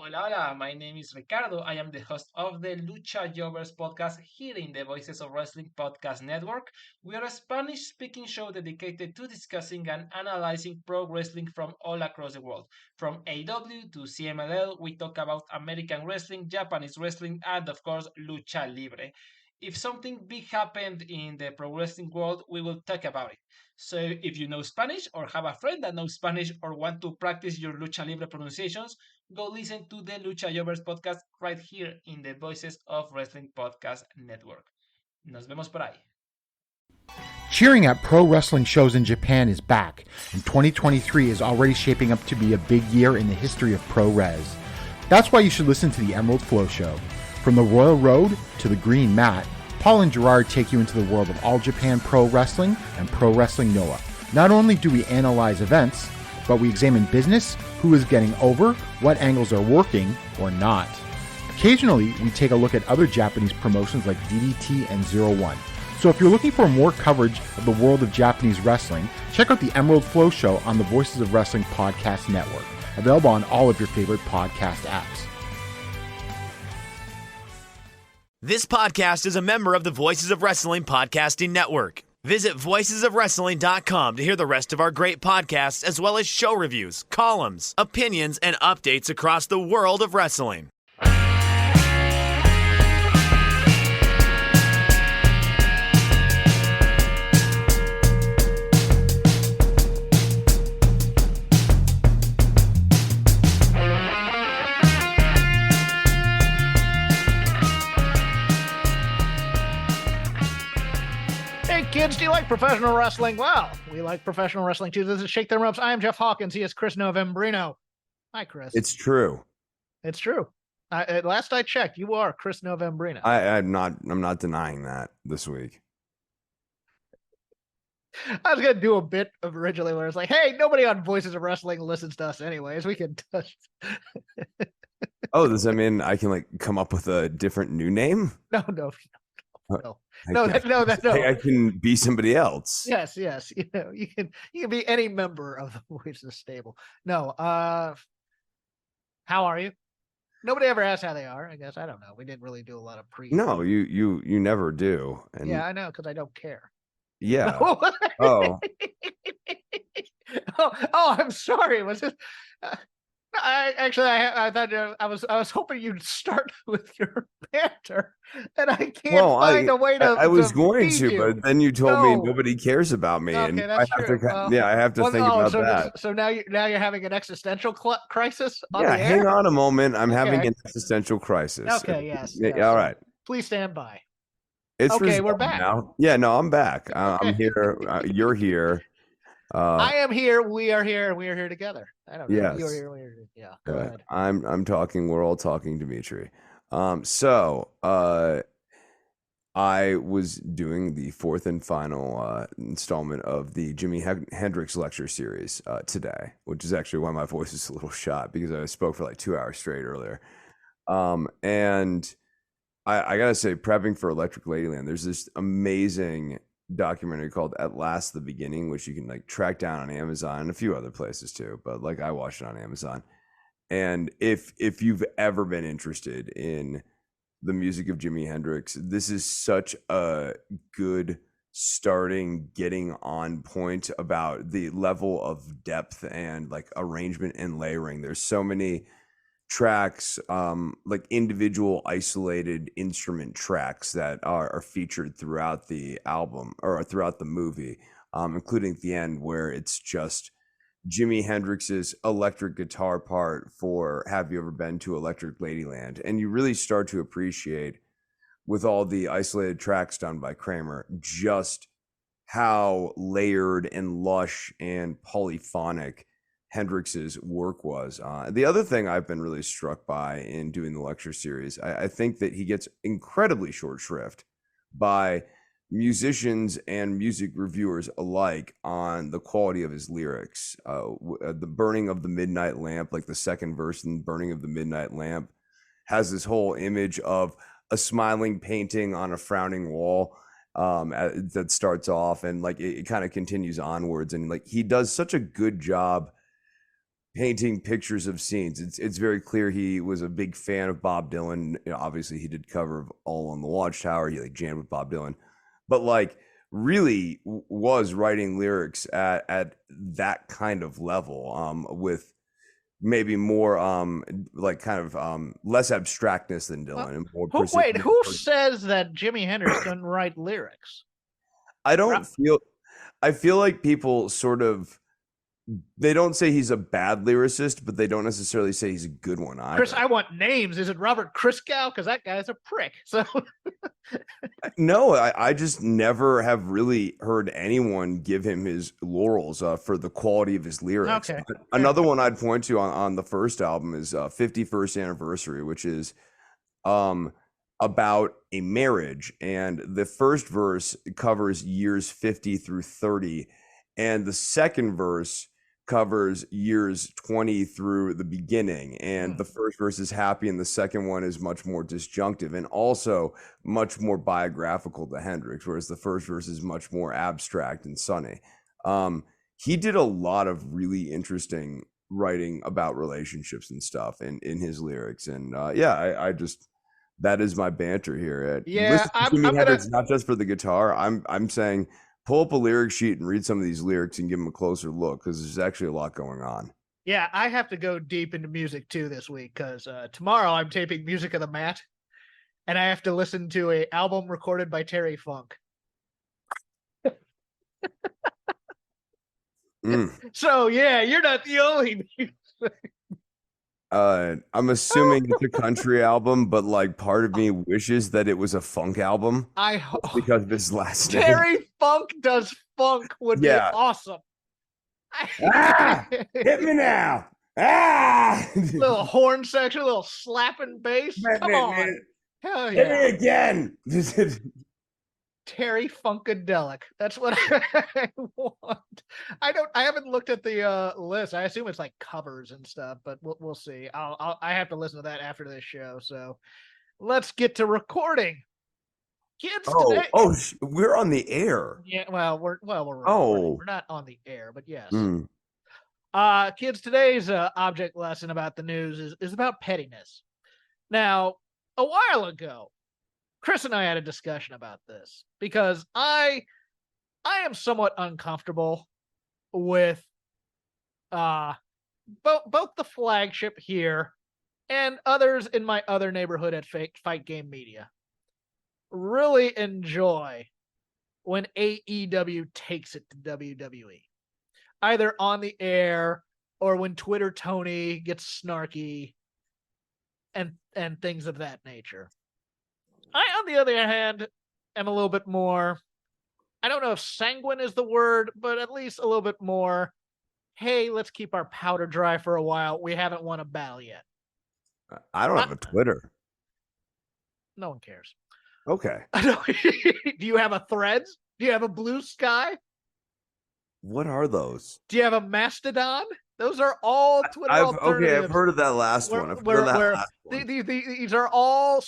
Hola, hola. My name is Ricardo. I am the host of the Lucha Jovers podcast here in the Voices of Wrestling podcast network. We are a Spanish speaking show dedicated to discussing and analyzing pro wrestling from all across the world. From AW to CMLL, we talk about American wrestling, Japanese wrestling, and of course, Lucha Libre. If something big happened in the pro wrestling world, we will talk about it. So if you know Spanish or have a friend that knows Spanish or want to practice your lucha libre pronunciations, go listen to the Lucha Jovers podcast right here in the Voices of Wrestling podcast network. Nos vemos por ahí. Cheering at pro wrestling shows in Japan is back, and 2023 is already shaping up to be a big year in the history of pro res. That's why you should listen to the Emerald Flow Show. From the Royal Road to the Green Mat, Paul and Gerard take you into the world of All Japan Pro Wrestling and Pro Wrestling Noah. Not only do we analyze events, but we examine business, who is getting over, what angles are working or not. Occasionally, we take a look at other Japanese promotions like DDT and Zero One. So if you're looking for more coverage of the world of Japanese wrestling, check out the Emerald Flow Show on the Voices of Wrestling podcast network, available on all of your favorite podcast apps. This podcast is a member of the Voices of Wrestling podcasting network. Visit voicesofwrestling.com to hear the rest of our great podcasts, as well as show reviews, columns, opinions, and updates across the world of wrestling. Kids, do you like professional wrestling? Well, we like professional wrestling too. This is Shake Them Ropes. I am Jeff Hawkins. He is Chris Novembrino. Hi, Chris. It's true. It's true. Last I checked, you are Chris Novembrino. I'm not denying that this week. I was gonna do a bit of originally where it's like, hey, nobody on Voices of Wrestling listens to us anyways. We can touch. Oh, does that mean I can come up with a different new name? No. I can be somebody else. Yes. You can be any member of the Voices stable. No. How are you? Nobody ever asks how they are. I guess I don't know. We didn't really do a lot of pre. No, you never do. And yeah, I know, because I don't care. Yeah. oh, I'm sorry. Was it? I thought I was hoping you'd start with your banter, and I can't find a way to. I was going to, but then you told me nobody cares about me, okay, and that's true. I have to think about that. So now you're having an existential crisis. Hang on a moment. I'm having an existential crisis. Okay. Yes. All right. Please stand by. It's okay. We're back now. Yeah. No, I'm back. I'm here. You're here. I am here. We are here. We are here together. I don't know. Yes. You're here. We're here. Yeah. Go ahead. I'm talking. We're all talking, Dimitri. So I was doing the fourth and final installment of the Jimi Hendrix lecture series today, which is actually why my voice is a little shot, because I spoke for 2 hours straight earlier. And I gotta say, prepping for Electric Ladyland, there's this amazing documentary called At Last the Beginning, which you can track down on Amazon and a few other places too, but I watched it on Amazon. And if you've ever been interested in the music of Jimi Hendrix, this is such a good getting on point about the level of depth and arrangement and layering. There's so many tracks, individual isolated instrument tracks that are featured throughout the album or throughout the movie, including at the end where it's just Jimi Hendrix's electric guitar part for Have You Ever Been to Electric Ladyland? And you really start to appreciate, with all the isolated tracks done by Kramer, just how layered and lush and polyphonic Hendrix's work was. The other thing I've been really struck by in doing the lecture series, I think that he gets incredibly short shrift by musicians and music reviewers alike on the quality of his lyrics. The Burning of the Midnight Lamp, the second verse in Burning of the Midnight Lamp, has this whole image of a smiling painting on a frowning wall that starts off, and it kind of continues onwards, and he does such a good job painting pictures of scenes. It's very clear he was a big fan of Bob Dylan. You know, obviously, he did cover of All on the Watchtower. He like jammed with Bob Dylan, but like really was writing lyrics at that kind of level, with maybe more like kind of less abstractness than Dylan and more Wait, who says that Jimi Hendrix doesn't write lyrics? I feel like people sort of, they don't say he's a bad lyricist, but they don't necessarily say he's a good one either. Chris, I want names. Is it Robert Christgau? Because that guy's a prick. So no, I just never have really heard anyone give him his laurels for the quality of his lyrics. Okay. Another one I'd point to on the first album is 51st Anniversary, which is about a marriage. And the first verse covers years 50 through 30. And the second verse covers years 20 through the beginning, and the first verse is happy and the second one is much more disjunctive and also much more biographical to Hendrix, whereas the first verse is much more abstract and sunny. He did a lot of really interesting writing about relationships and stuff in his lyrics, and I just, that is my banter here. I'm Hendrix, not just for the guitar. I'm saying pull up a lyric sheet and read some of these lyrics and give them a closer look, because there's actually a lot going on. Yeah, I have to go deep into music too this week, because tomorrow I'm taping Music of the Mat, and I have to listen to an album recorded by Terry Funk. So yeah, you're not the only. I'm assuming it's a country album, but like part of me wishes that it was a funk album. I hope because of his last name. Terry Funk does funk would be awesome. Hit me now. Little horn section, a little slapping bass. Come on. Hell yeah. Hit me again. Terry Funkadelic. That's what I want. I haven't looked at the list. I assume it's like covers and stuff, but we'll see. I have to listen to that after this show. So let's get to recording. Kids today. We're on the air. Yeah, we're recording. We're not on the air, but yes. Kids, today's object lesson about the news is about pettiness. Now, a while ago, Chris and I had a discussion about this because I am somewhat uncomfortable with both the flagship here and others in my other neighborhood at Fight Game Media. Really enjoy when AEW takes it to WWE, either on the air or when Twitter Tony gets snarky and things of that nature. I, on the other hand, am a little bit more, I don't know if sanguine is the word, but at least a little bit more, hey, let's keep our powder dry for a while. We haven't won a battle yet. I don't have a Twitter. No one cares. Okay. Do you have a Threads? Do you have a Blue Sky? What are those? Do you have a Mastodon? Those are all Twitter alternatives. Okay, I've heard of that last one. These are all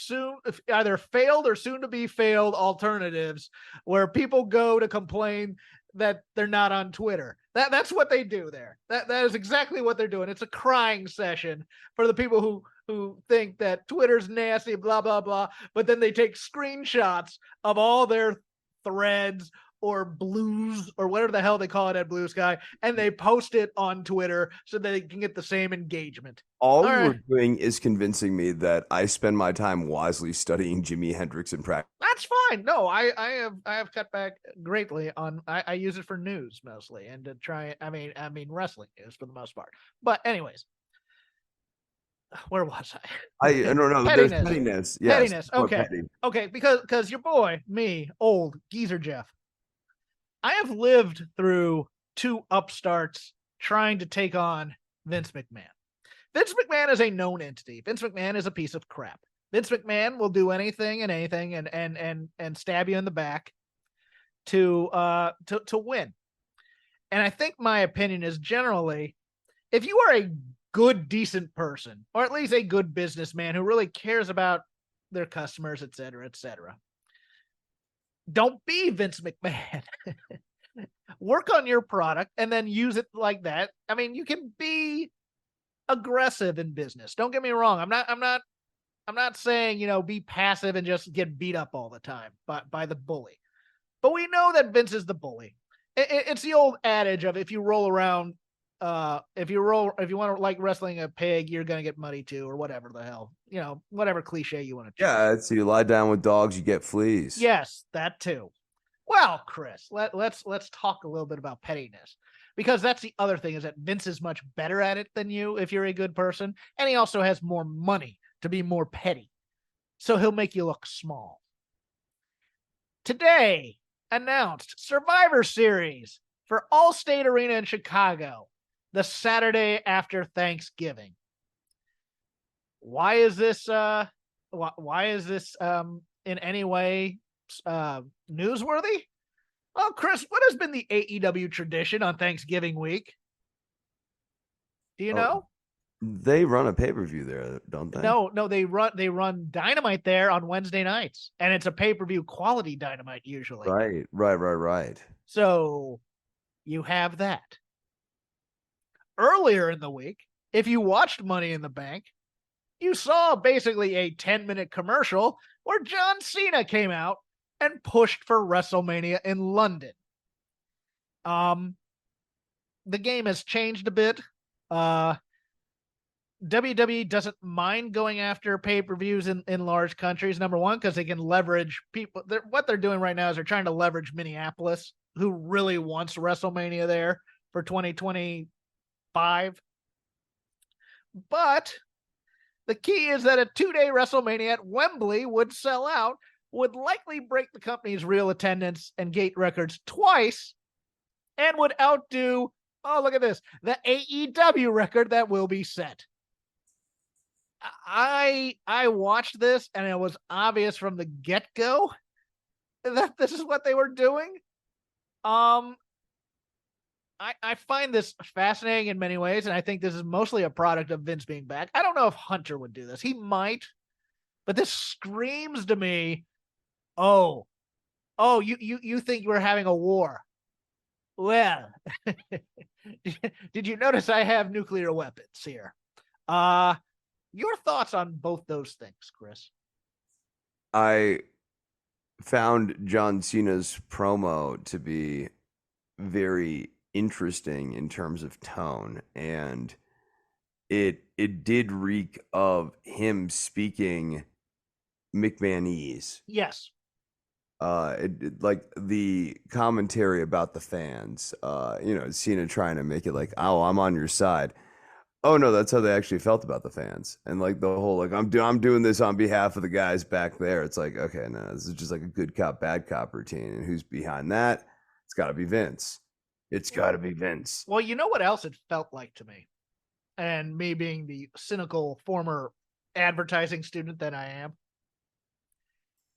either failed or soon to be failed alternatives where people go to complain that they're not on Twitter. That's what they do there. That is exactly what they're doing. It's a crying session for the people who think that Twitter's nasty, blah, blah, blah. But then they take screenshots of all their threads or blues or whatever the hell they call it at Blue Sky, and they post it on Twitter so that they can get the same engagement. All you were doing is convincing me that I spend my time wisely studying Jimi Hendrix in practice. That's fine. No, I have cut back greatly on. I use it for news mostly, and to try. I mean wrestling news for the most part. But anyways, where was I? I don't know. There's pettiness. Yes, pettiness. Okay. Because your boy, me, old geezer Jeff, I have lived through two upstarts trying to take on Vince McMahon. Vince McMahon is a known entity. Vince McMahon is a piece of crap. Vince McMahon will do anything and stab you in the back to win. And I think my opinion is generally, if you are a good, decent person, or at least a good businessman who really cares about their customers, et cetera, don't be Vince McMahon. Work on your product and then use it like that. I mean, you can be aggressive in business. Don't get me wrong. I'm not saying, be passive and just get beat up all the time by the bully. But we know that Vince is the bully. It's the old adage of if you want to like wrestling a pig, you're going to get muddy too, or whatever the hell, whatever cliche you want to choose. Yeah, so you lie down with dogs, you get fleas. Yes, that too. Well, Chris, let's talk a little bit about pettiness, because that's the other thing, is that Vince is much better at it than you if you're a good person, and he also has more money to be more petty. So he'll make you look small. Today announced Survivor Series for Allstate Arena in Chicago, the Saturday after Thanksgiving. Why is this in any way newsworthy? Well, Chris, what has been the AEW tradition on Thanksgiving week? Do you know? They run a pay-per-view there, don't they? No, they run Dynamite there on Wednesday nights, and it's a pay-per-view quality Dynamite usually. Right. So you have that. Earlier in the week, if you watched Money in the Bank, you saw basically a 10-minute commercial where John Cena came out and pushed for WrestleMania in London. The game has changed a bit. WWE doesn't mind going after pay-per-views in large countries. Number one, because they can leverage people. What they're doing right now is they're trying to leverage Minneapolis, who really wants WrestleMania there for 2025. But the key is that a 2-day WrestleMania at Wembley would sell out, would likely break the company's real attendance and gate records twice, and would outdo, oh, look at this, the AEW record that will be set. I watched this, and it was obvious from the get-go that this is what they were doing. I find this fascinating in many ways, and I think this is mostly a product of Vince being back. I don't know if Hunter would do this. He might, but this screams to me, you think we're having a war? Well, did you notice I have nuclear weapons here? Your thoughts on both those things, Chris? I found John Cena's promo to be very interesting in terms of tone, and it did reek of him speaking McMahonese. Yes. Like the commentary about the fans, Cena trying to make it like, oh, I'm on your side. Oh no, that's how they actually felt about the fans, and like the whole like I'm doing this on behalf of the guys back there. It's like, okay, no, this is just like a good cop bad cop routine, and who's behind that? It's got to be Vince. It's got to be Vince. Well, you know what else it felt like to me, and me being the cynical former advertising student that I am,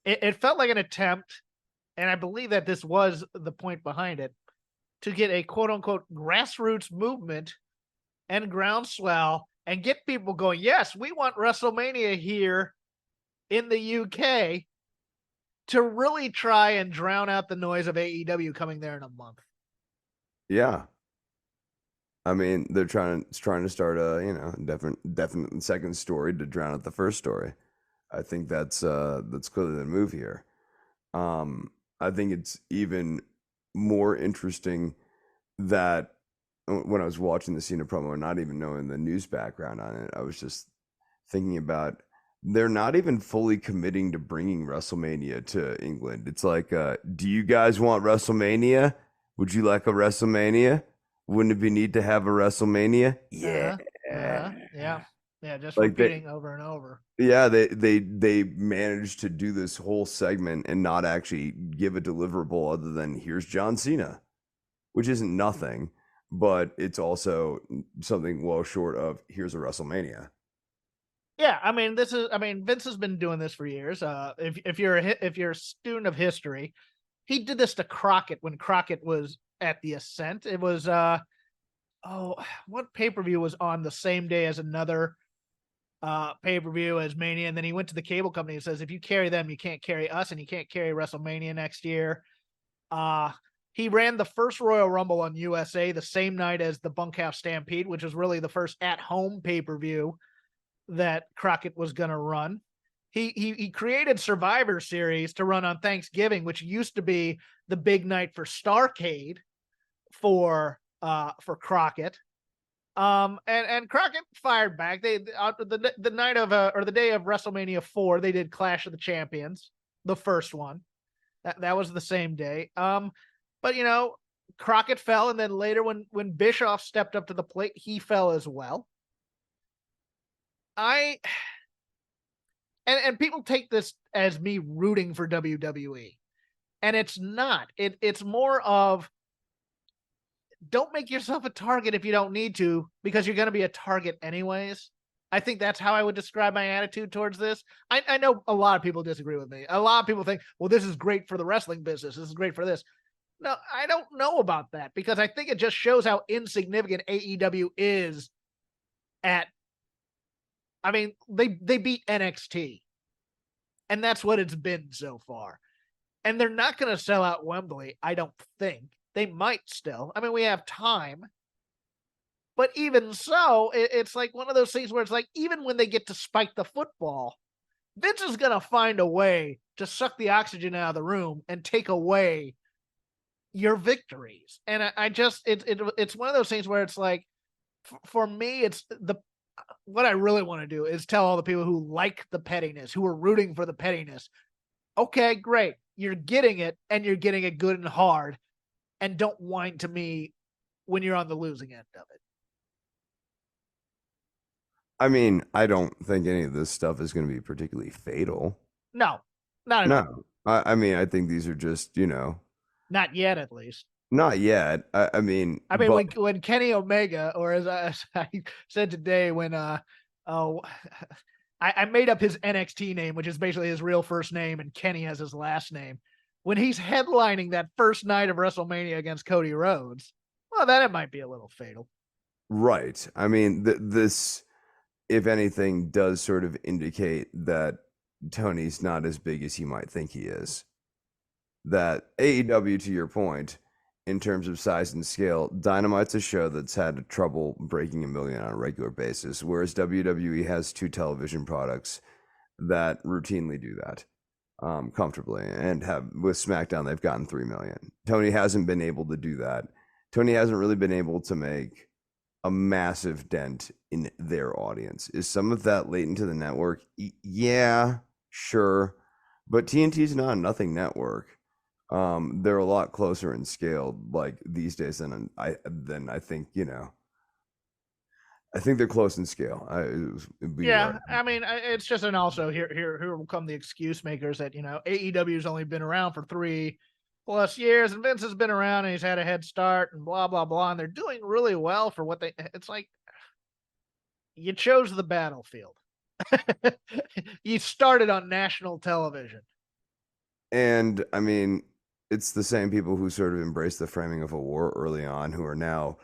it felt like an attempt, and I believe that this was the point behind it, to get a quote unquote grassroots movement and groundswell and get people going, yes, we want WrestleMania here in the UK, to really try and drown out the noise of AEW coming there in a month. Yeah. I mean, they're trying to start a, definite second story to drown out the first story. I think that's clearly the move here. I think it's even more interesting that when I was watching the Cena promo and not even knowing the news background on it, I was just thinking about, they're not even fully committing to bringing WrestleMania to England. It's like, do you guys want WrestleMania? Would you like a WrestleMania? Wouldn't it be neat to have a WrestleMania? Yeah. Yeah, just like repeating over and over. Yeah, they managed to do this whole segment and not actually give a deliverable other than here's John Cena, which isn't nothing, but it's also something well short of here's a WrestleMania. Yeah, I mean, Vince has been doing this for years. If you're a student of history, he did this to Crockett when Crockett was at the Ascent. It was what pay-per-view was on the same day as another pay-per-view as Mania, and then he went to the cable company and says, if you carry them, you can't carry us, and you can't carry WrestleMania next year. He ran the first Royal Rumble on USA the same night as the Bunkhouse Stampede, which was really the first at-home pay-per-view that Crockett was going to run. He created Survivor Series to run on Thanksgiving, which used to be the big night for Starrcade for Crockett. And Crockett fired back. They the night of or the day of WrestleMania 4, they did Clash of the Champions, the first one. That was the same day. But Crockett fell, and then later when Bischoff stepped up to the plate, he fell as well. And people take this as me rooting for WWE, and it's not. It's more of, don't make yourself a target if you don't need to, because you're going to be a target anyways. I think that's how I would describe my attitude towards this. I know a lot of people disagree with me. A lot of people think, well, this is great for the wrestling business. This is great for this. No, I don't know about that, because I think it just shows how insignificant AEW is at, I mean, they beat NXT, and that's what it's been so far. And they're not going to sell out Wembley, I don't think. They might still. I mean, we have time. But even so, it's like one of those things where it's like, even when they get to spike the football, Vince is going to find a way to suck the oxygen out of the room and take away your victories. And it's one of those things where it's like, for me, it's what I really want to do is tell all the people who like the pettiness, who are rooting for the pettiness, okay, great. You're getting it, and you're getting it good and hard. And don't whine to me when you're on the losing end of it. I mean, I don't think any of this stuff is going to be particularly fatal. No, not at all. No. I mean, I think these are just, not yet, at least. Not yet. I mean, when Kenny Omega, or as I said today, when I made up his NXT name, which is basically his real first name, and Kenny has his last name. When he's headlining that first night of WrestleMania against Cody Rhodes, well, then it might be a little fatal. Right. I mean, this, if anything, does sort of indicate that Tony's not as big as he might think he is. That AEW, to your point, in terms of size and scale, Dynamite's a show that's had trouble breaking 1 million on a regular basis, whereas WWE has 2 television products that routinely do that. Comfortably, and with SmackDown, they've gotten 3 million. Tony hasn't been able to do that. Tony hasn't really been able to make a massive dent in their audience. Is some of that latent to the network? Yeah, sure. But TNT's not a nothing network. They're a lot closer in scale, like these days, than I think, I think they're close in scale. Yeah, I mean, it's just an also here will come the excuse makers that AEW's only been around for 3+ years, and Vince has been around and he's had a head start and blah blah blah, and they're doing really well for what they. It's like, you chose the battlefield. You started on national television, and I mean, it's the same people who sort of embraced the framing of a war early on who are now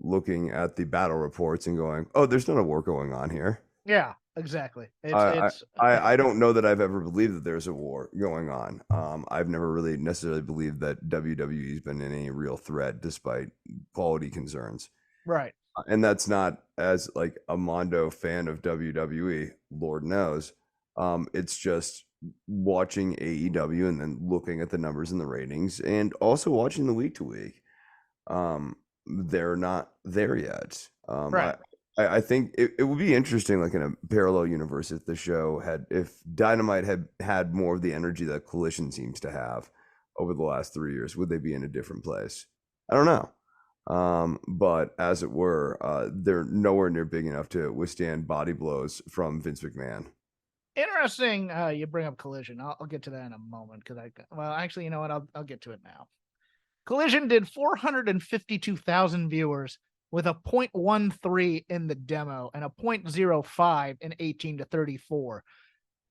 looking at the battle reports and going, oh, there's not a war going on here. Yeah, exactly. I don't know that I've ever believed that there's a war going on. I've never really necessarily believed that WWE's been in any real threat despite quality concerns. Right. And that's not as like a Mondo fan of WWE, Lord knows. It's just watching AEW and then looking at the numbers and the ratings, and also watching the week to week. They're not there yet. Right. I think it would be interesting, like in a parallel universe, if Dynamite had more of the energy that Collision seems to have over the last 3 years, would they be in a different place? I don't know. But as it were, they're nowhere near big enough to withstand body blows from Vince McMahon. Interesting. You bring up Collision. I'll get to that in a moment, because actually, you know what? I'll get to it now. Collision did 452,000 viewers with a 0.13 in the demo and a 0.05 in 18 to 34.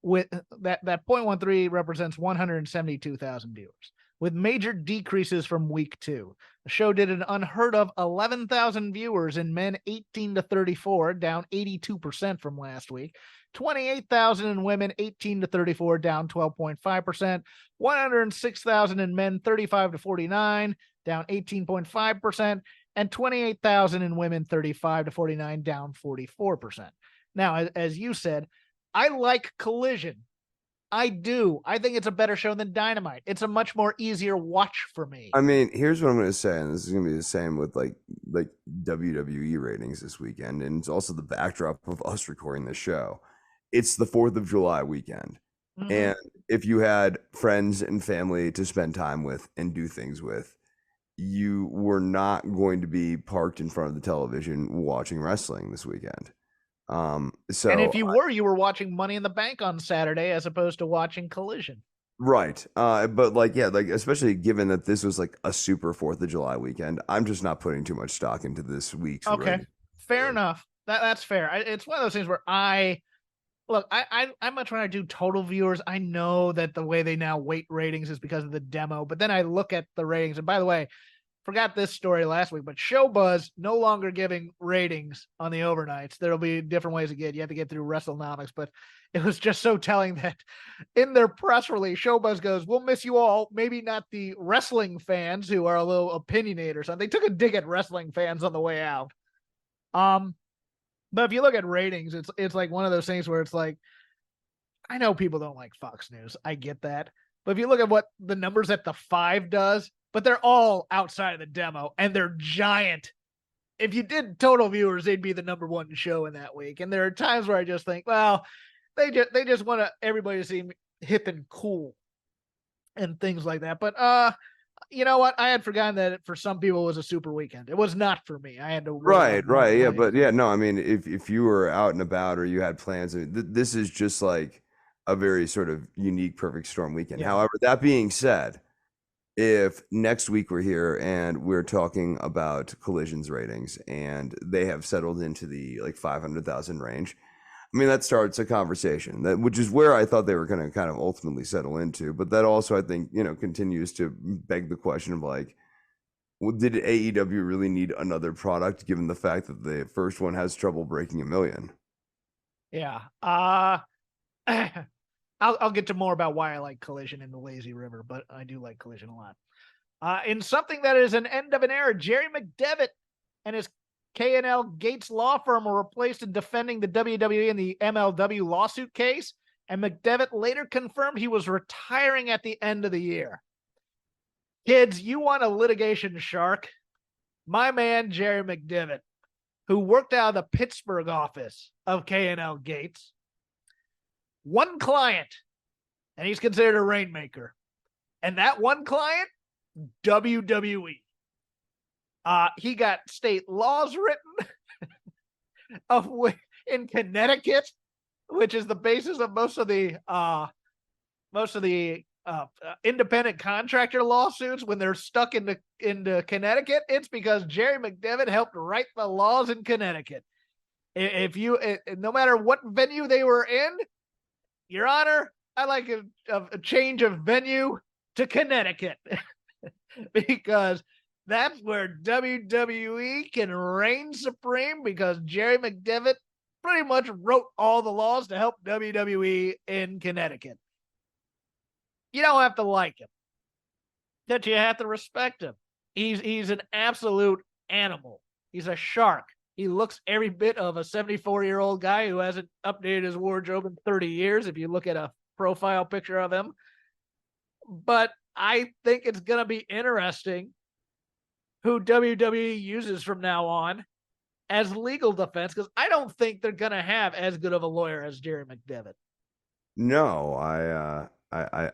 With that 0.13 represents 172,000 viewers, with major decreases from week 2. The show did an unheard of 11,000 viewers in men 18 to 34, down 82% from last week, 28,000 in women 18 to 34, down 12.5%. 106,000 in men 35 to 49, down 18.5%. And 28,000 in women 35 to 49, down 44%. Now, as you said, I like Collision. I do. I think it's a better show than Dynamite. It's a much more easier watch for me. I mean, here's what I'm going to say, and this is going to be the same with like WWE ratings this weekend, and it's also the backdrop of us recording this show. It's the 4th of July weekend, and if you had friends and family to spend time with and do things with, you were not going to be parked in front of the television watching wrestling this weekend. So, and if you were watching Money in the Bank on Saturday as opposed to watching Collision. Right. But like, yeah, like, especially given that this was like a super 4th of July weekend, I'm just not putting too much stock into this week's. Okay. Fair enough. That's fair. It's one of those things where I much when I do total viewers, I know that the way they now weight ratings is because of the demo, but then I look at the ratings, and by the way, forgot this story last week, but Showbuzz no longer giving ratings on the overnights. There'll be different ways to get. You have to get through WrestleNomics, but it was just so telling that in their press release, Showbuzz goes, "We'll miss you all. Maybe not the wrestling fans who are a little opinionated or something." They took a dig at wrestling fans on the way out. But if you look at ratings, it's like one of those things where it's like, I know people don't like Fox News. I get that. But if you look at what the numbers at the 5 does, but they're all outside of the demo, and they're giant. If you did total viewers, they'd be the #1 show in that week. And there are times where I just think, well, they just want everybody to seem hip and cool and things like that. But you know what? I had forgotten that for some people it was a super weekend. It was not for me. I had to right, yeah, but yeah, no, I mean, if you were out and about or you had plans, I mean, this is just like a very sort of unique, perfect storm weekend. Yeah. However, that being said, if next week we're here and we're talking about Collision's ratings and they have settled into the like 500,000 range, I mean, that starts a conversation, which is where I thought they were going to kind of ultimately settle into. But that also, I think, continues to beg the question of like, well, did AEW really need another product given the fact that the first one has trouble breaking 1 million? Yeah. I'll get to more about why I like Collision in the Lazy River, but I do like Collision a lot. In something that is an end of an era, Jerry McDevitt and his K&L Gates law firm were replaced in defending the WWE in the MLW lawsuit case, and McDevitt later confirmed he was retiring at the end of the year. Kids, you want a litigation shark? My man, Jerry McDevitt, who worked out of the Pittsburgh office of K&L Gates, one client, and he's considered a rainmaker. And that one client, WWE. He got state laws written in Connecticut, which is the basis of most of the independent contractor lawsuits. When they're stuck into Connecticut, it's because Jerry McDevitt helped write the laws in Connecticut. No matter what venue they were in, Your Honor, I like a change of venue to Connecticut because that's where WWE can reign supreme, because Jerry McDevitt pretty much wrote all the laws to help WWE in Connecticut. You don't have to like him, but you have to respect him. He's an absolute animal. He's a shark. He looks every bit of a 74-year-old guy who hasn't updated his wardrobe in 30 years, if you look at a profile picture of him. But I think it's going to be interesting who WWE uses from now on as legal defense, because I don't think they're going to have as good of a lawyer as Jerry McDevitt. No, I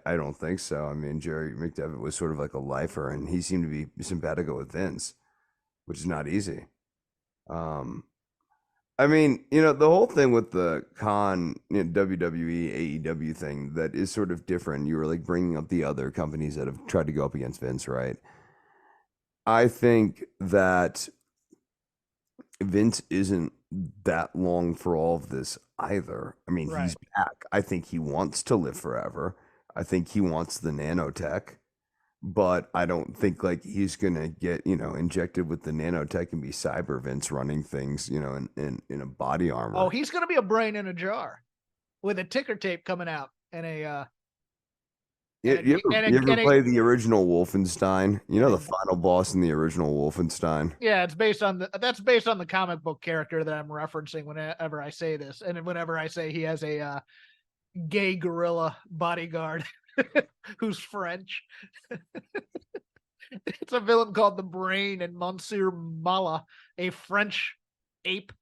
don't think so. I mean, Jerry McDevitt was sort of like a lifer, and he seemed to be simpatico with Vince, which is not easy. I mean, the whole thing with the WWE, AEW thing that is sort of different. You were like bringing up the other companies that have tried to go up against Vince, right? I think that Vince isn't that long for all of this either. I mean, right. He's back. I think he wants to live forever. I think he wants the nanotech. But I don't think like he's gonna get injected with the nanotech and be Cyber Vince running things in a body armor. Oh, he's gonna be a brain in a jar. with a ticker tape coming out and a You ever play the original Wolfenstein? You know the final boss in the original Wolfenstein? Yeah, that's based on the comic book character that I'm referencing whenever I say this, and whenever I say he has a gay gorilla bodyguard who's French. It's a villain called the Brain and Monsieur Mala, a French ape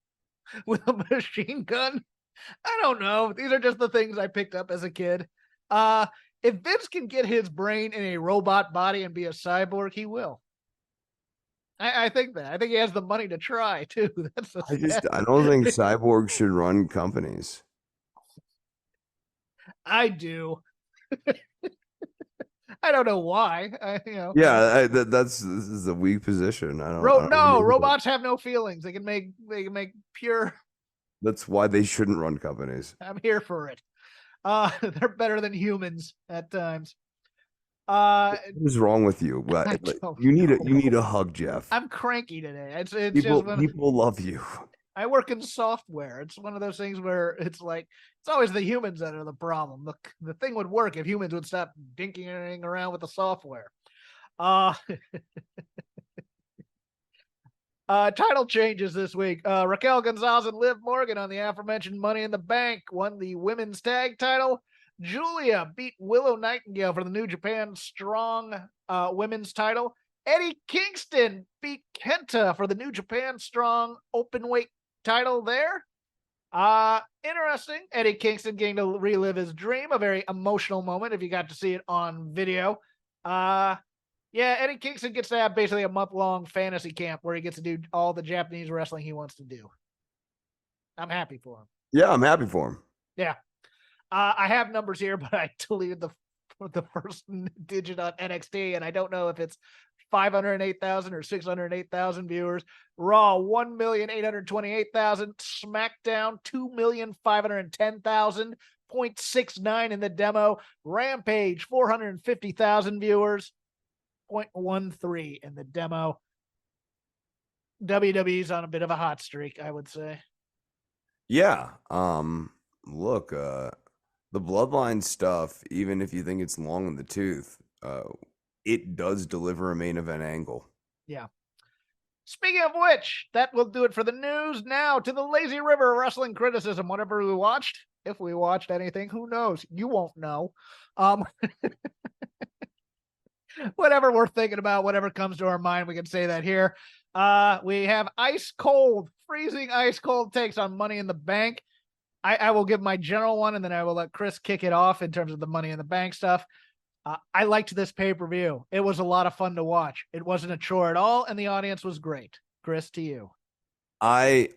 with a machine gun. I don't know. These are just the things I picked up as a kid. If Vince can get his brain in a robot body and be a cyborg, he will. I think that. I think he has the money to try too. I don't think cyborgs should run companies. I do. I don't know why. This is a weak position. Robots have no feelings. They can make pure. That's why they shouldn't run companies. I'm here for it. They're better than humans at times. What is wrong with you? You need a hug, Jeff. I'm cranky today. It's people love you. I work in software. It's one of those things where it's like it's always the humans that are the problem. The thing would work if humans would stop dinking around with the software. Title changes this week. Raquel Gonzalez and Liv Morgan on the aforementioned Money in the Bank won the women's tag title. Julia beat Willow Nightingale for the New Japan Strong women's title. Eddie Kingston beat Kenta for the New Japan Strong openweight title there. Interesting. Eddie Kingston getting to relive his dream, a very emotional moment if you got to see it on video. Eddie Kingston gets to have basically a month-long fantasy camp where he gets to do all the Japanese wrestling he wants to do. I'm happy for him. Yeah, I'm happy for him. Yeah. I have numbers here, but I deleted the first digit on NXT, and I don't know if it's 508,000 or 608,000 viewers. Raw 1,828,000. SmackDown 2,510,000. 0.69 in the demo. Rampage 450,000 viewers. 0.13 in the demo. WWE's on a bit of a hot streak, I would say. Yeah. Look, the Bloodline stuff, even if you think it's long in the tooth, it does deliver a main event angle. Yeah. Speaking of which, that will do it for the news. Now to the Lazy River wrestling criticism. Whatever we watched, if we watched anything, who knows? You won't know. Whatever we're thinking about, whatever comes to our mind, we can say that here. We have freezing ice cold takes on Money in the Bank. I will give my general one, and then I will let Chris kick it off in terms of the Money in the Bank stuff. I liked this pay-per-view. It was a lot of fun to watch. It wasn't a chore at all, and the audience was great. Chris, to you. I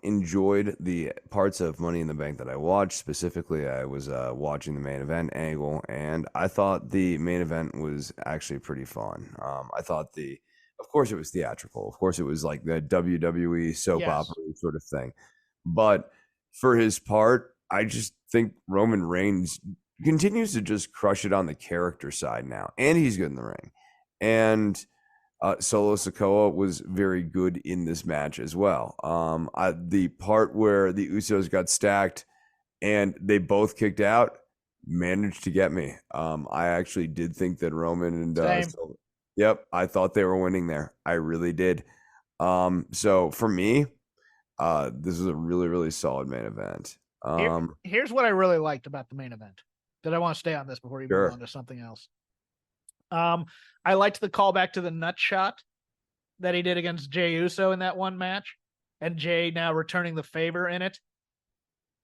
enjoyed the parts of Money in the Bank that I watched. Specifically, I was watching the main event angle, and I thought the main event was actually pretty fun. I thought of course it was theatrical. Of course it was like the WWE soap opera sort of thing. But for his part, I just think Roman Reigns continues to just crush it on the character side now, and he's good in the ring. And Solo Sikoa was very good in this match as well. The part where the Usos got stacked and they both kicked out managed to get me. I actually did think that Roman and I thought they were winning there. I really did. So for me, this is a really, really solid main event. Here's what I really liked about the main event. Did I want to stay on this before you move on to something else? I liked the callback to the nut shot that he did against Jey Uso in that one match, and Jey now returning the favor in it.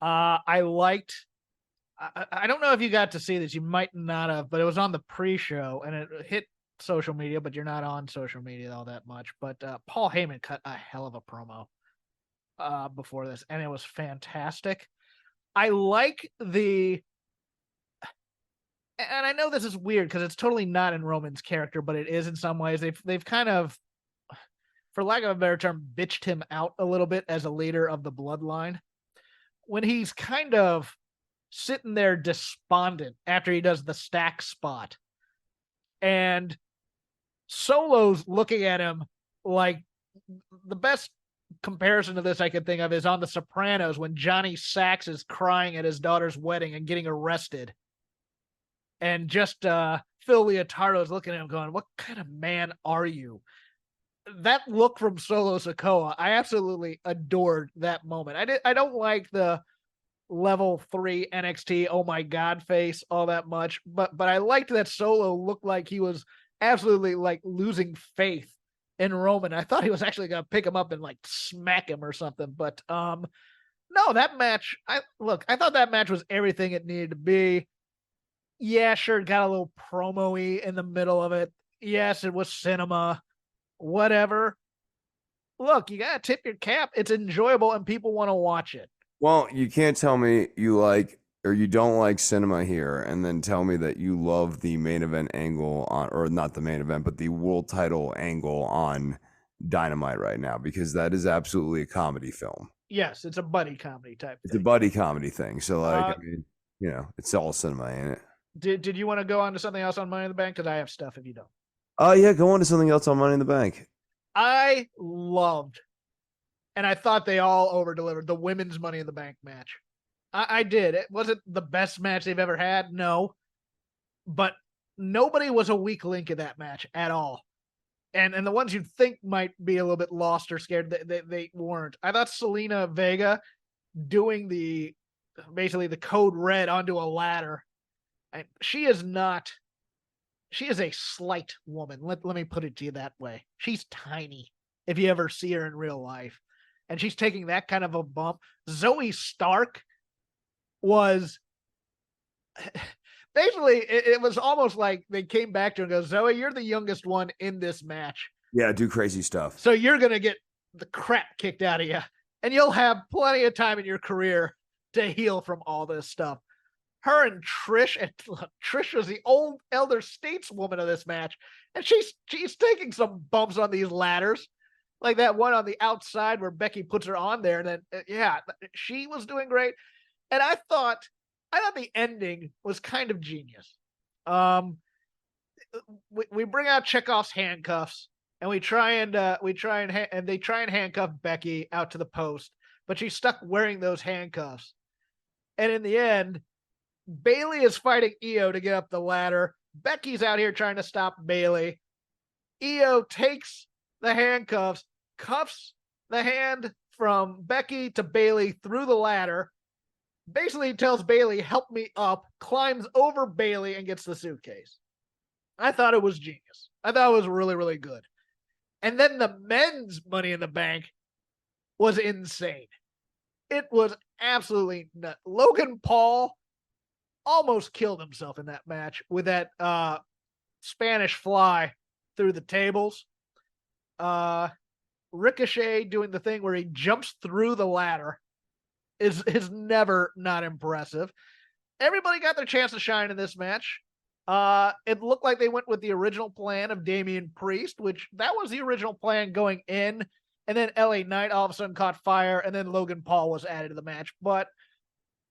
I don't know if you got to see this. You might not have, but it was on the pre-show, and it hit social media, but you're not on social media all that much. But Paul Heyman cut a hell of a promo before this, and it was fantastic. I like and I know this is weird because it's totally not in Roman's character, but it is in some ways. They've kind of, for lack of a better term, bitched him out a little bit as a leader of the bloodline. When he's kind of sitting there despondent after he does the stack spot, and Solo's looking at him like the best comparison to this I could think of is on The Sopranos when Johnny Sacks is crying at his daughter's wedding and getting arrested. And just Phil Leotardo is looking at him going, what kind of man are you? That look from Solo Sikoa, I absolutely adored that moment. I don't like the level 3 NXT oh my god face all that much, but I liked that Solo looked like he was absolutely like losing faith in Roman. I thought he was actually gonna pick him up and like smack him or something, but no, that match, I thought that match was everything it needed to be. Yeah, sure, it got a little promo-y in the middle of it. Yes, it was cinema, whatever. Look, you gotta tip your cap. It's enjoyable and people want to watch it. Well, you can't tell me you like or you don't like cinema here and then tell me that you love the main event angle on, or not the main event, but the world title angle on Dynamite right now, because that is absolutely a comedy film. Yes, it's a buddy comedy type It's thing. a buddy comedy thing. So like, I mean, you know, it's all cinema, ain't it? Did you want to go on to something else on Money in the Bank? Because I have stuff if you don't. Yeah, go on to something else on Money in the Bank. I loved, and I thought they all over-delivered, the women's Money in the Bank match. I did. It wasn't the best match they've ever had, no. But nobody was a weak link in that match at all. And the ones you'd think might be a little bit lost or scared, they weren't. I thought Selena Vega doing basically the code red onto a ladder. She is a slight woman. Let me put it to you that way. She's tiny if you ever see her in real life. And she's taking that kind of a bump. Zoe Stark was basically, it was almost like they came back to her and go, Zoe, you're the youngest one in this match. Yeah, do crazy stuff. So you're going to get the crap kicked out of you. And you'll have plenty of time in your career to heal from all this stuff. Her and Trish, and Trish was the old elder stateswoman of this match, and she's taking some bumps on these ladders, like that one on the outside where Becky puts her on there, and then she was doing great. And I thought the ending was kind of genius. We bring out Chekhov's handcuffs, and they try and handcuff Becky out to the post, but she's stuck wearing those handcuffs. And in the end, Bayley is fighting Io to get up the ladder. Becky's out here trying to stop Bayley. Io takes the handcuffs, cuffs the hand from Becky to Bayley through the ladder, basically tells Bayley, help me up, climbs over Bayley and gets the suitcase. I thought it was genius. I thought it was really, really good. And then the men's Money in the Bank was insane. It was absolutely nuts. Logan Paul almost killed himself in that match with that Spanish fly through the tables. Ricochet doing the thing where he jumps through the ladder is never not impressive. Everybody got their chance to shine in this match. It looked like they went with the original plan of Damian Priest, which that was the original plan going in, and then LA Knight all of a sudden caught fire, and then Logan Paul was added to the match. But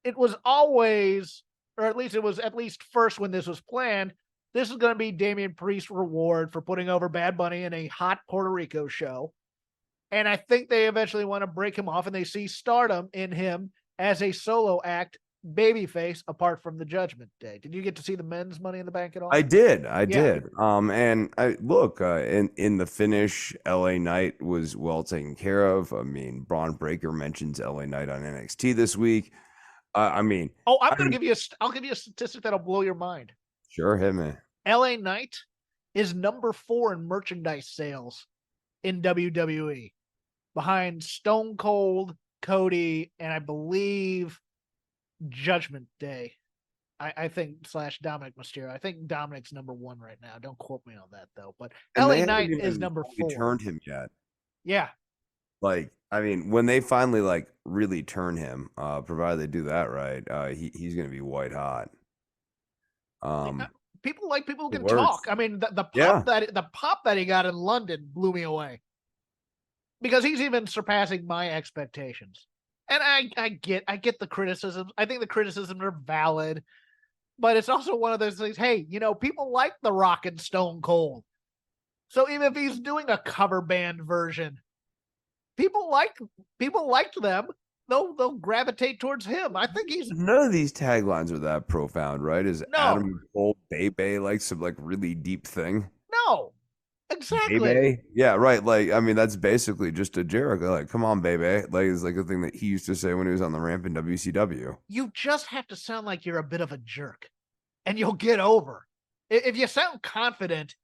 it was always, or at least it was at least first when this was planned, this is going to be Damian Priest's reward for putting over Bad Bunny in a hot Puerto Rico show. And I think they eventually want to break him off, and they see stardom in him as a solo act babyface apart from the Judgment Day. Did you get to see the men's Money in the Bank at all? I did. And I look, in the finish, LA Knight was well taken care of. I mean, Braun Breaker mentions LA Knight on NXT this week. I'll give you a statistic that'll blow your mind. Sure, hit me. LA Knight is number 4 in merchandise sales in WWE, behind Stone Cold, Cody, and I believe Judgment Day. I think / Dominic Mysterio. I think Dominic's number 1 right now. Don't quote me on that though. But LA Knight is number 4. Turned him yet? Yeah. Like, I mean, when they finally like really turn him, provided they do that right, he's going to be white hot. People like people who can talk. I mean, the pop that he got in London blew me away, because he's even surpassing my expectations. And I get the criticisms. I think the criticisms are valid, but it's also one of those things. Hey, people like The Rock and Stone Cold, so even if he's doing a cover band version, people liked them. They'll gravitate towards him. I think he's none of these taglines are that profound, right? Is No. Adam Cole Bebe like some like really deep thing? no, exactly. Bebe? Yeah, right. Like, I mean, that's basically just a Jericho. Like, come on, Bebe. Like, it's like a thing that he used to say when he was on the ramp in WCW. You just have to sound like you're a bit of a jerk, and you'll get over. If you sound confident,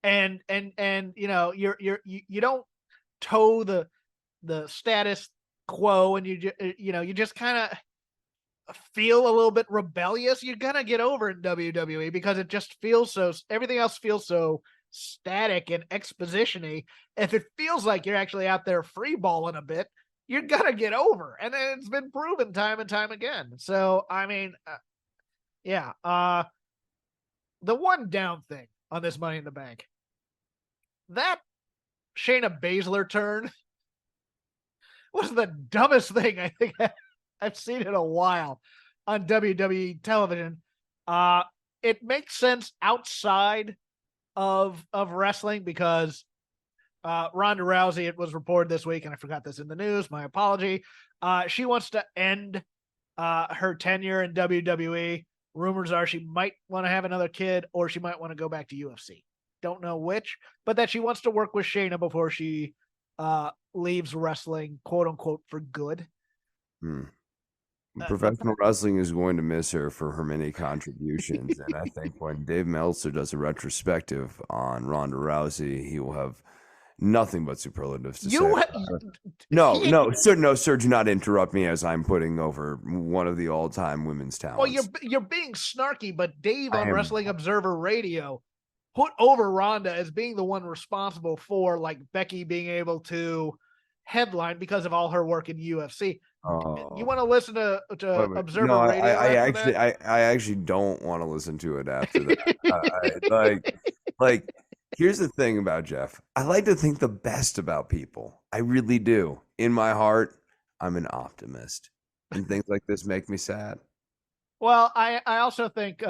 and you know you don't toe the status quo, and you just kind of feel a little bit rebellious, you're gonna get over in WWE because it just feels everything else feels so static and exposition-y. If it feels like you're actually out there free balling a bit, you're gonna get over, and it's been proven time and time again. So I mean, the one down thing on this Money in the Bank, that Shayna Baszler turn was the dumbest thing I think I've seen in a while on WWE television. It makes sense outside of wrestling because Ronda Rousey, it was reported this week, and I forgot this in the news, my apology. She wants to end her tenure in WWE. Rumors are she might want to have another kid, or she might want to go back to UFC. Don't know which, but that she wants to work with Shayna before she leaves wrestling, quote unquote, for good. Professional wrestling is going to miss her for her many contributions. And I think when Dave Meltzer does a retrospective on Ronda Rousey, he will have nothing but superlatives to say. No, sir, do not interrupt me as I'm putting over one of the all-time women's talents. Well, you're being snarky, but Dave on Wrestling Observer Radio put over Ronda as being the one responsible for like Becky being able to headline because of all her work in UFC. You want to listen to Observer Radio? I actually don't want to listen to it after that. like here's the thing about Jeff. I like to think the best about people. I really do. In my heart, I'm an optimist, and things like this make me sad. Well, I also think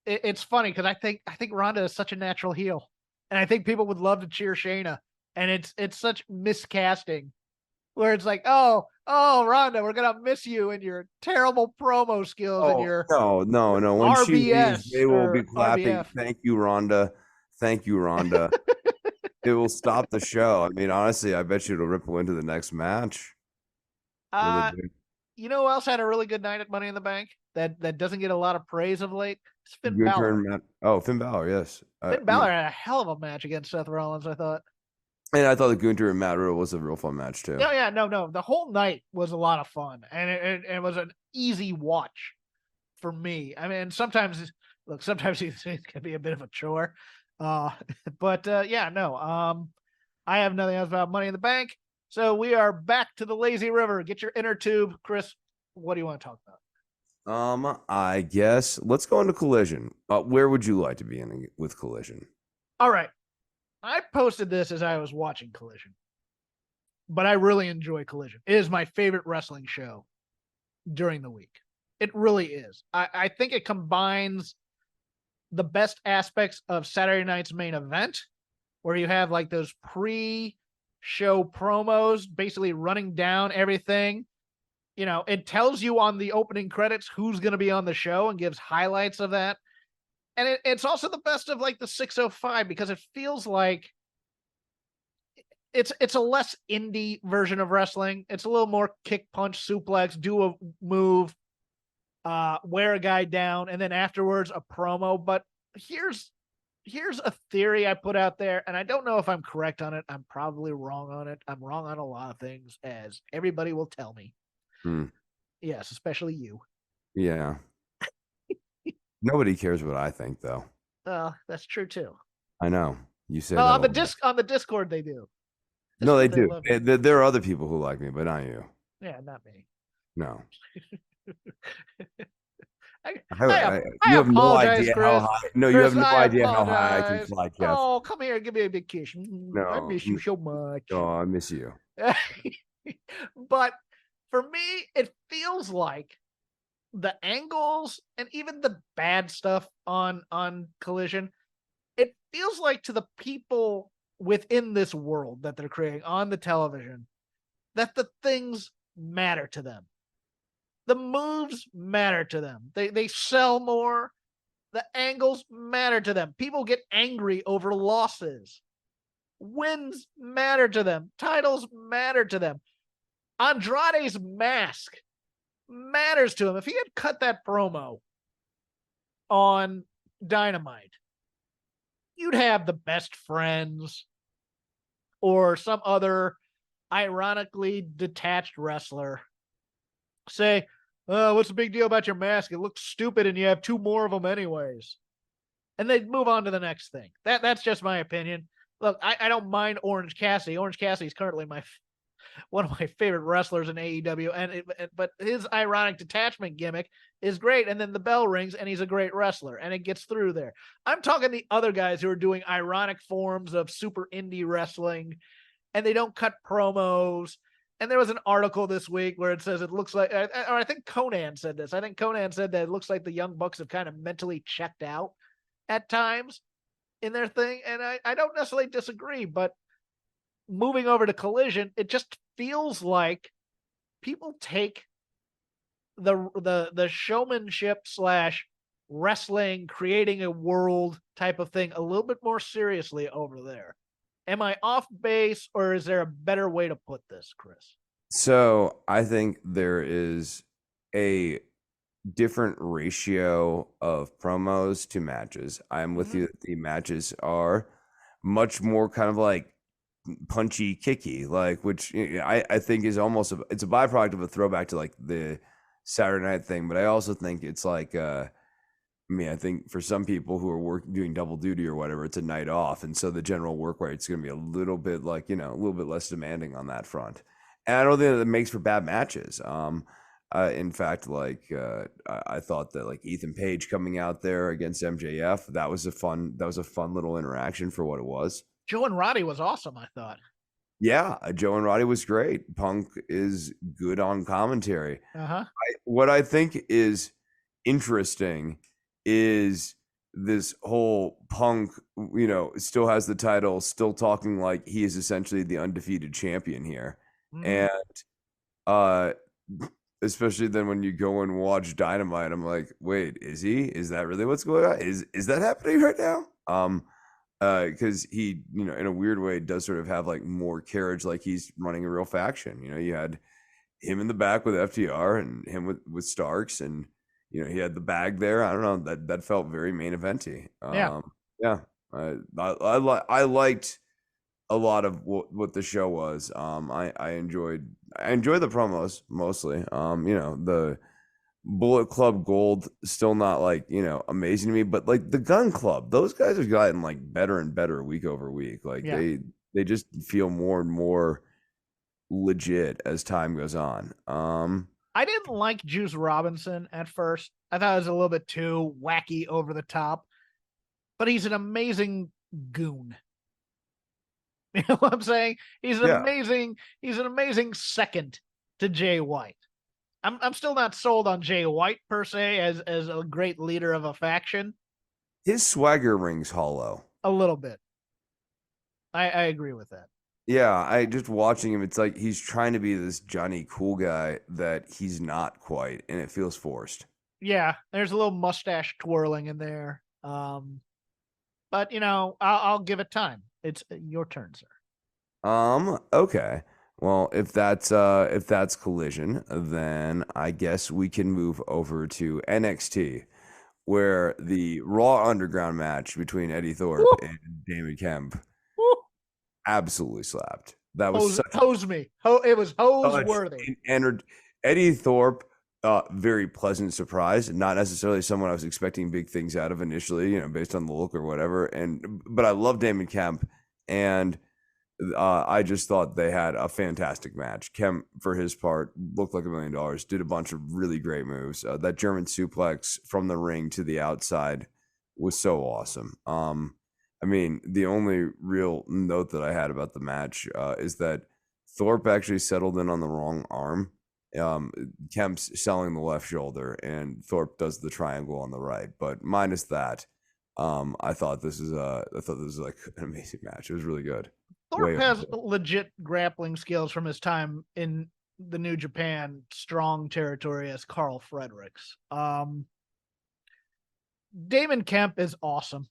it's funny because I think Ronda is such a natural heel, and I think people would love to cheer Shayna, and it's such miscasting where it's like, oh, Ronda, we're gonna miss you and your terrible promo skills and your no. When RBS, she leaves, they will be clapping. RBF. Thank you, Ronda. It will stop the show. I mean, honestly, I bet you it'll ripple into the next match. You know who else had a really good night at Money in the Bank that doesn't get a lot of praise of late? It's Finn Balor. Finn Balor, yes. Finn Balor had a hell of a match against Seth Rollins, I thought. And I thought the Gunther and Matt Riddle was a real fun match too. No. The whole night was a lot of fun, and it was an easy watch for me. I mean, sometimes it can be a bit of a chore, I have nothing else about Money in the Bank. So we are back to the lazy river. Get your inner tube, Chris. What do you want to talk about? I guess let's go into Collision. Where would you like to be in with Collision? All right. I posted this as I was watching Collision, but I really enjoy Collision. It is my favorite wrestling show during the week. It really is. I think it combines the best aspects of Saturday night's main event, where you have like those pre-show promos basically running down everything. You know, it tells you on the opening credits who's going to be on the show and gives highlights of that. And it's also the best of like the 605 because it feels like it's a less indie version of wrestling. It's a little more kick, punch, suplex, do a move, wear a guy down, and then afterwards a promo. But here's a theory I put out there, and I don't know if I'm correct on it. I'm probably wrong on it. I'm wrong on a lot of things, as everybody will tell me. Yes, especially you. Yeah. Nobody cares what I think, though. That's true too. I know you said on the Discord they do. No, they do. There are other people who like me, but not you. Yeah, not me. No. You have no idea how high. No, you have no idea how high I can fly, Jeff. Oh, come here, give me a big kiss. No, I miss you so much. Oh, I miss you. But for me, it feels like the angles and even the bad stuff on Collision, it feels like to the people within this world that they're creating on the television, that the things matter to them. The moves matter to them. They sell more. The angles matter to them. People get angry over losses. Wins matter to them. Titles matter to them. Andrade's mask matters to him. If he had cut that promo on Dynamite, you'd have the Best Friends or some other ironically detached wrestler say, what's the big deal about your mask? It looks stupid and you have 2 more of them anyways. And they'd move on to the next thing. That's just my opinion. Look, I don't mind Orange Cassidy. Orange Cassidy is currently one of my favorite wrestlers in AEW, but his ironic detachment gimmick is great. And then the bell rings and he's a great wrestler and it gets through there. I'm talking the other guys who are doing ironic forms of super indie wrestling and they don't cut promos. And there was an article this week where it says it looks like, or I think Conan said this. I think Conan said that it looks like the Young Bucks have kind of mentally checked out at times in their thing. And I don't necessarily disagree, but moving over to Collision, it just feels like people take the showmanship / wrestling, creating a world type of thing a little bit more seriously over there. Am I off base, or is there a better way to put this, Chris? So I think there is a different ratio of promos to matches. I'm with you that the matches are much more kind of like punchy, kicky, like, which I think is almost it's a byproduct of a throwback to like the Saturday night thing. But I also think it's like I think for some people who are doing double duty or whatever, it's a night off, and so the general work rate's going to be a little bit like a little bit less demanding on that front. And I don't think that makes for bad matches. In fact, I thought that like Ethan Page coming out there against MJF, that was a fun little interaction for what it was. Joe and Roddy was awesome, I thought. Yeah, Joe and Roddy was great. Punk is good on commentary. What I think is interesting is this whole Punk, still has the title, still talking like he is essentially the undefeated champion here. And especially then when you go and watch Dynamite, I'm like, wait, is he? Is that really what's going on? Is that happening right now? Because he, in a weird way, does sort of have like more carriage, like he's running a real faction. You had him in the back with FTR and him with Starks, and he had the bag there. I don't know, that felt very main eventy. I liked a lot of what the show was. I enjoyed the promos mostly. The Bullet Club Gold still not like amazing to me, but like the Gun Club, those guys have gotten like better and better week over week. Like they just feel more and more legit as time goes on. I didn't like Juice Robinson at first. I thought it was a little bit too wacky, over the top, but he's an amazing goon. You know what I'm saying? He's an amazing second to Jay White. I'm still not sold on Jay White per se as a great leader of a faction. His swagger rings hollow. A little bit. I agree with that. Yeah, I just watching him, it's like he's trying to be this Johnny Cool guy that he's not quite, and it feels forced. Yeah, there's a little mustache twirling in there. But I'll give it time. It's your turn, sir. Okay. Well, if that's Collision, then I guess we can move over to NXT, where the Raw Underground match between Eddie Thorpe and Damon Kemp absolutely slapped. That was hose me. It was hose worthy. And Eddie Thorpe, very pleasant surprise. Not necessarily someone I was expecting big things out of initially, based on the look or whatever. But I love Damon Kemp, and I just thought they had a fantastic match. Kemp, for his part, looked like $1 million. Did a bunch of really great moves. That German suplex from the ring to the outside was so awesome. The only real note that I had about the match is that Thorpe actually settled in on the wrong arm. Kemp's selling the left shoulder, and Thorpe does the triangle on the right. But minus that, I thought this was like an amazing match. It was really good. Thorpe has legit grappling skills from his time in the New Japan strong territory as Carl Fredericks. Damon Kemp is awesome.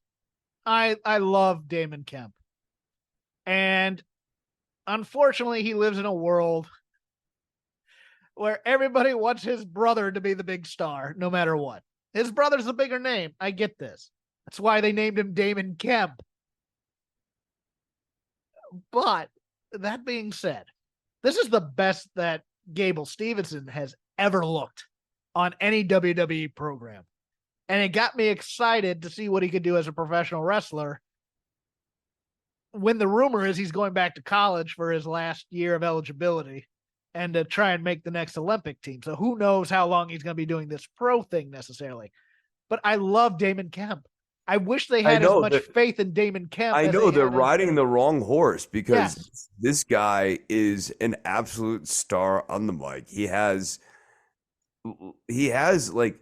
I love Damon Kemp. And unfortunately, he lives in a world where everybody wants his brother to be the big star, no matter what. His brother's the bigger name. I get this. That's why they named him Damon Kemp. But that being said, this is the best that Gable Stevenson has ever looked on any WWE program. And it got me excited to see what he could do as a professional wrestler when the rumor is he's going back to college for his last year of eligibility and to try and make the next Olympic team. So who knows how long he's going to be doing this pro thing necessarily. But I love Damon Kemp. I wish they had as much faith in Damon Kemp. I know they're riding the wrong horse because this guy is an absolute star on the mic. He has like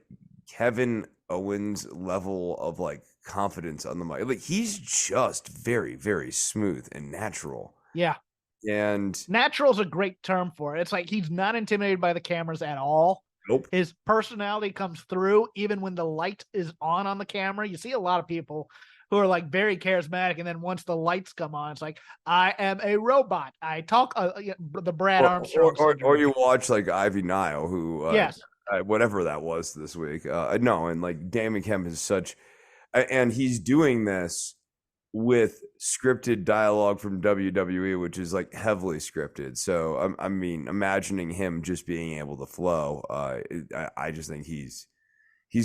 Kevin Owens level of like confidence on the mic. Like he's just very, very smooth and natural. Yeah. And natural is a great term for it. It's like he's not intimidated by the cameras at all. Nope. His personality comes through even when the light is on the camera. You see a lot of people who are like very charismatic, and then once the lights come on, it's like, I am a robot. I talk the Brad Armstrong. Or you watch like Ivy Nile, who yes, whatever that was this week. No, and like Damon Kemp is such, and he's doing this with scripted dialogue from WWE, which is like heavily scripted. So I mean, imagining him just being able to flow, I just think he's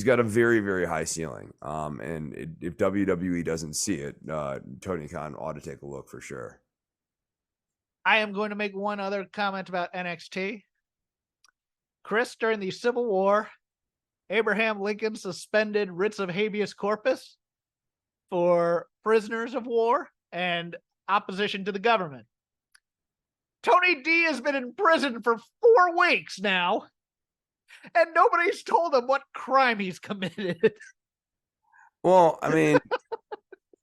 got a very, very high ceiling. And if WWE doesn't see it, Tony Khan ought to take a look for sure. I am going to make one other comment about NXT. Chris, during the Civil War, Abraham Lincoln suspended writs of habeas corpus for prisoners of war and opposition to the government. Tony D has been in prison for 4 weeks now, and nobody's told him what crime he's committed. Well, I mean,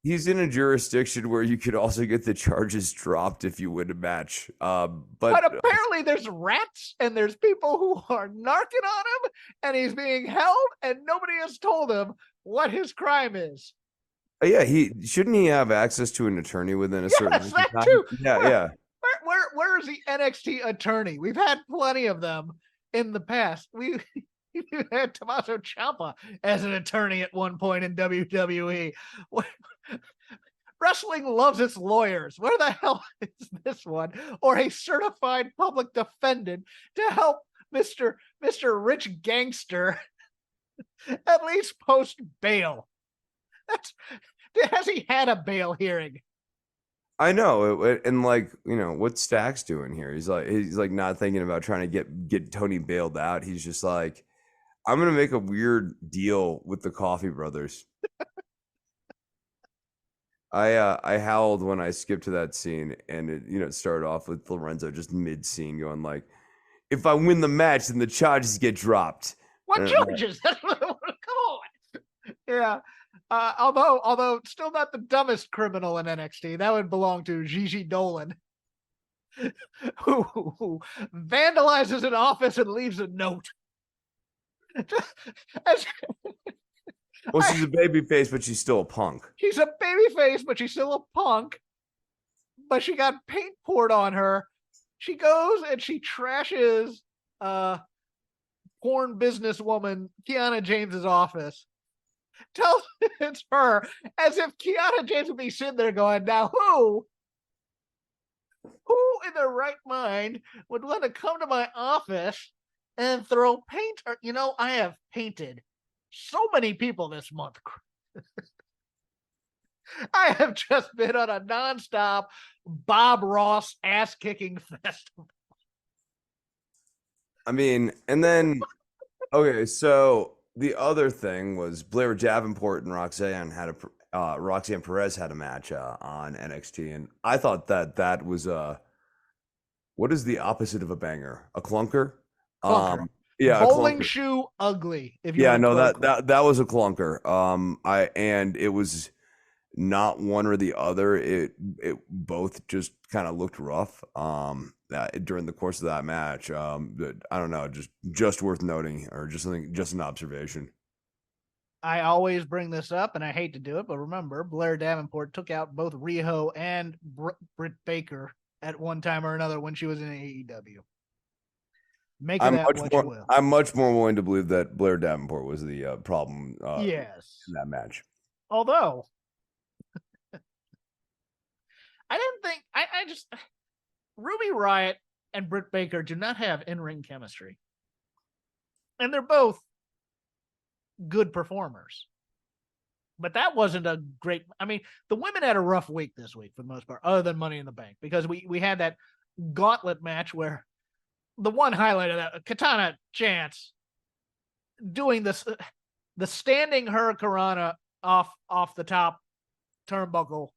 he's in a jurisdiction where you could also get the charges dropped if you win a match. But apparently there's rats and there's people who are narking on him, and he's being held, and nobody has told him what his crime is. Yeah, shouldn't he have access to an attorney within a certain that time? Too. Yeah. Where is the NXT attorney? We've had plenty of them in the past. We had Tommaso Ciampa as an attorney at one point in WWE. Wrestling loves its lawyers. Where the hell is this one? Or a certified public defendant to help Mr. Rich Gangster at least post bail. Has he had a bail hearing? I know, and like, you know, what's Stacks doing here? He's like not thinking about trying to get Tony bailed out. He's just like, I'm gonna make a weird deal with the Coffee Brothers. I howled when I skipped to that scene, and it started off with Lorenzo just mid scene going like, if I win the match, then the charges get dropped. What charges? Come on. Yeah. Although still not the dumbest criminal in NXT. That would belong to Gigi Dolan, who vandalizes an office and leaves a note. Well, she's a babyface, but she's still a punk. She's a babyface, but she's still a punk. But she got paint poured on her. She goes and she trashes porn businesswoman Kiana James's office. Tells it's her, as if Kiana James would be sitting there going, now who in their right mind would want to come to my office and throw paint? Or, I have painted so many people this month. I have just been on a nonstop Bob Ross ass-kicking festival. I mean, and then, okay, so the other thing was Blair Davenport and Roxanne Perez had a match on NXT, and I thought that was what is the opposite of a banger? A clunker? Yeah, bowling shoe ugly. That was a clunker. And it was not one or the other. It both just kind of looked rough during the course of that match. I don't know, just worth noting, or just an observation. I always bring this up, and I hate to do it, but remember, Blair Davenport took out both Riho and Britt Baker at one time or another when she was in AEW. Make of that what you will. I'm much more willing to believe that Blair Davenport was the problem. Yes, in that match. Although I didn't think I just Ruby Riott and Britt Baker do not have in-ring chemistry, and they're both good performers. But that wasn't a great. I mean, the women had a rough week this week for the most part, other than Money in the Bank, because we had that gauntlet match where the one highlight of that, Katana Chance doing this, the standing Hurricanrana off the top turnbuckle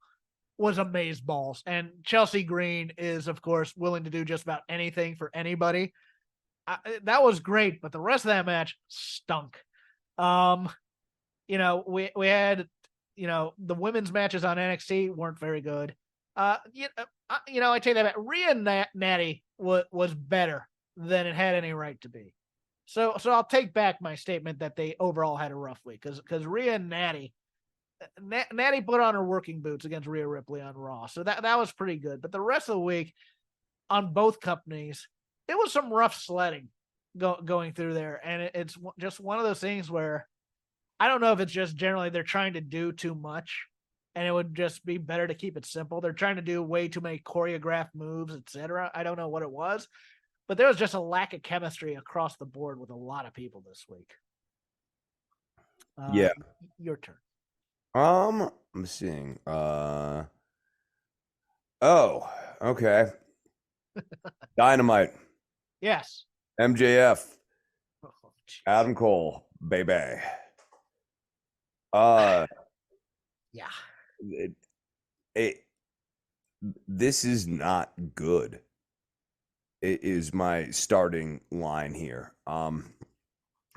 was amazeballs. And Chelsea Green is, of course, willing to do just about anything for anybody. That was great, but the rest of that match stunk. We had, the women's matches on NXT weren't very good. I take that back. Rhea Natty was better than it had any right to be. So I'll take back my statement that they overall had a rough week, because Rhea and Natty put on her working boots against Rhea Ripley on Raw. So that was pretty good. But the rest of the week on both companies, it was some rough sledding going through there. And it's just one of those things where I don't know if it's just generally they're trying to do too much and it would just be better to keep it simple. They're trying to do way too many choreographed moves, etc. I don't know what it was, but there was just a lack of chemistry across the board with a lot of people this week. Yeah. Your turn. I'm seeing. Oh, okay. Dynamite. Yes. MJF. Oh, Adam Cole, baby. Yeah. This is not good. It is my starting line here.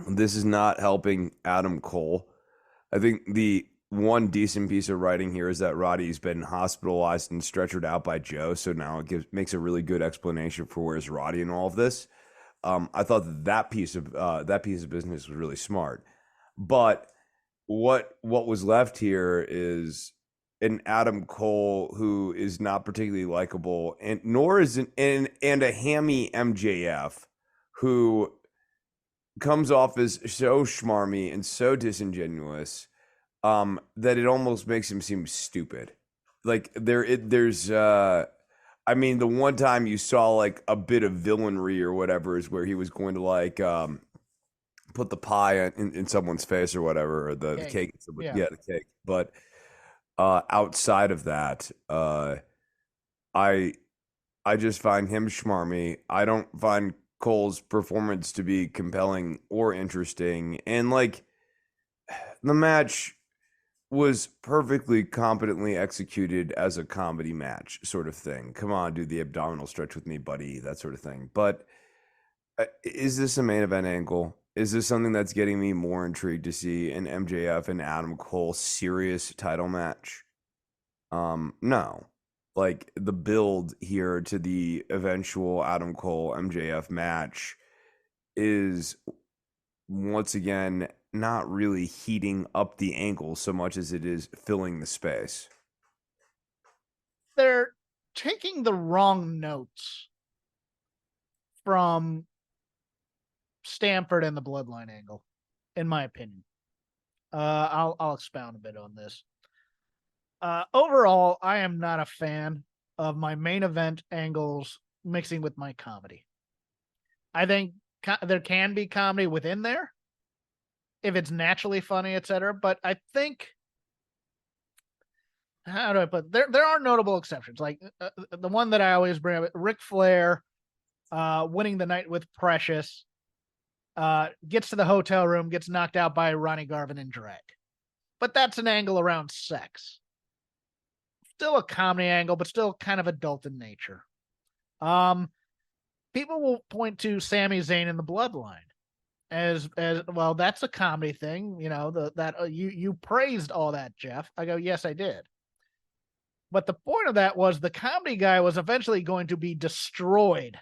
This is not helping Adam Cole. I think the one decent piece of writing here is that Roddy's been hospitalized and stretchered out by Joe, so now it makes a really good explanation for where's Roddy in all of this. I thought that piece of business was really smart, but what was left here is an Adam Cole who is not particularly likable, and nor is and a hammy MJF who comes off as so schmarmy and so disingenuous that it almost makes him seem stupid. Like there's I mean, the one time you saw like a bit of villainry or whatever is where he was going to like put the pie in someone's face or whatever, or the cake. Yeah, the cake. But outside of that, I just find him schmarmy. I don't find Cole's performance to be compelling or interesting, and like the match was perfectly competently executed as a comedy match sort of thing. Come on, do the abdominal stretch with me, buddy, that sort of thing. But is this a main event angle? Is this something that's getting me more intrigued to see an MJF and Adam Cole serious title match? No. Like, the build here to the eventual Adam Cole MJF match is once again not really heating up the angle so much as it is filling the space. They're taking the wrong notes from Stanford and the Bloodline angle, in my opinion. I'll expound a bit on this. Overall, I am not a fan of my main event angles mixing with my comedy. I think there can be comedy within there if it's naturally funny, etc. But I think, how do I put it? There are notable exceptions. Like the one that I always bring up, Ric Flair winning the night with Precious, gets to the hotel room, gets knocked out by Ronnie Garvin in drag. But that's an angle around sex. Still a comedy angle, but still kind of adult in nature. People will point to Sami Zayn in the Bloodline as well. That's a comedy thing, you praised all that, Jeff. I go, yes, I did. But the point of that was the comedy guy was eventually going to be destroyed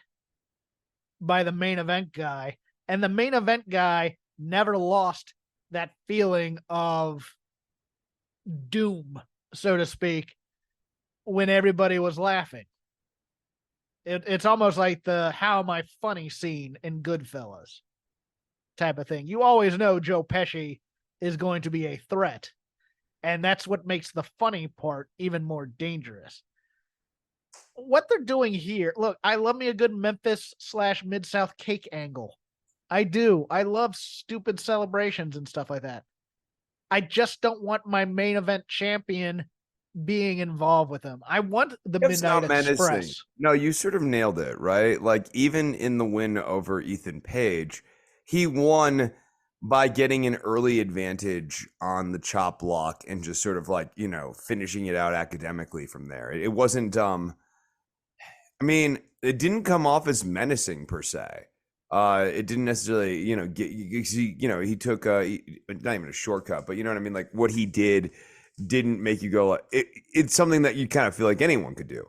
by the main event guy. And the main event guy never lost that feeling of doom, so to speak, when everybody was laughing. It's almost like the "How am I funny" scene in Goodfellas type of thing. You always know Joe Pesci is going to be a threat, and that's what makes the funny part even more dangerous. What they're doing here, look, I love me a good Memphis / Mid-South cake angle. I do. I love stupid celebrations and stuff like that. I just don't want my main event champion being involved with them. I want the It's Midnight not menacing. Express. No, you sort of nailed it, right? Like, even in the win over Ethan Page, he won by getting an early advantage on the chop block and just sort of like, finishing it out academically from there. It wasn't, I mean, it didn't come off as menacing per se. It didn't necessarily, he took not even a shortcut, but you know what I mean? Like, what he didn't make you go, it's something that you kind of feel like anyone could do.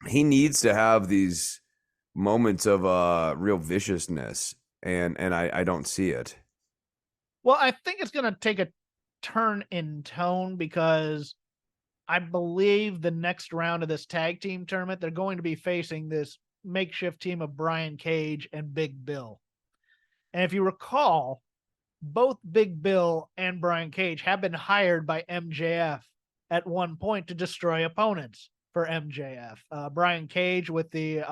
He needs to have these moments of real viciousness, and I don't see it. Well, I think it's going to take a turn in tone because I believe the next round of this tag team tournament, they're going to be facing this makeshift team of Brian Cage and Big Bill. And if you recall, both Big Bill and Brian Cage have been hired by MJF at one point to destroy opponents for MJF. Brian Cage with the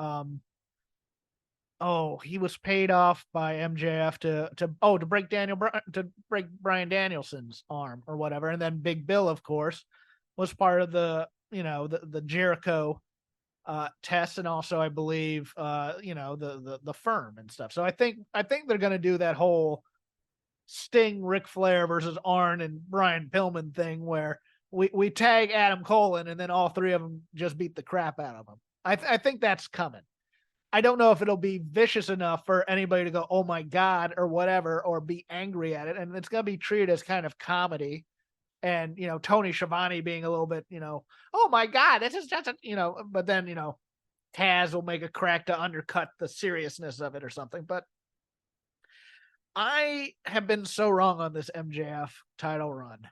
he was paid off by MJF to break Bryan Danielson's arm or whatever. And then Big Bill, of course, was part of the Jericho test, and also I believe the firm and stuff. So I think they're going to do that whole Sting, Ric Flair versus Arn and Brian Pillman thing where we tag Adam Cole in and then all three of them just beat the crap out of him. I think that's coming. I don't know if it'll be vicious enough for anybody to go, oh my God, or whatever, or be angry at it. And it's going to be treated as kind of comedy. And, Tony Schiavone being a little bit, oh my God, this is just, but then, Taz will make a crack to undercut the seriousness of it or something. But I have been so wrong on this MJF title run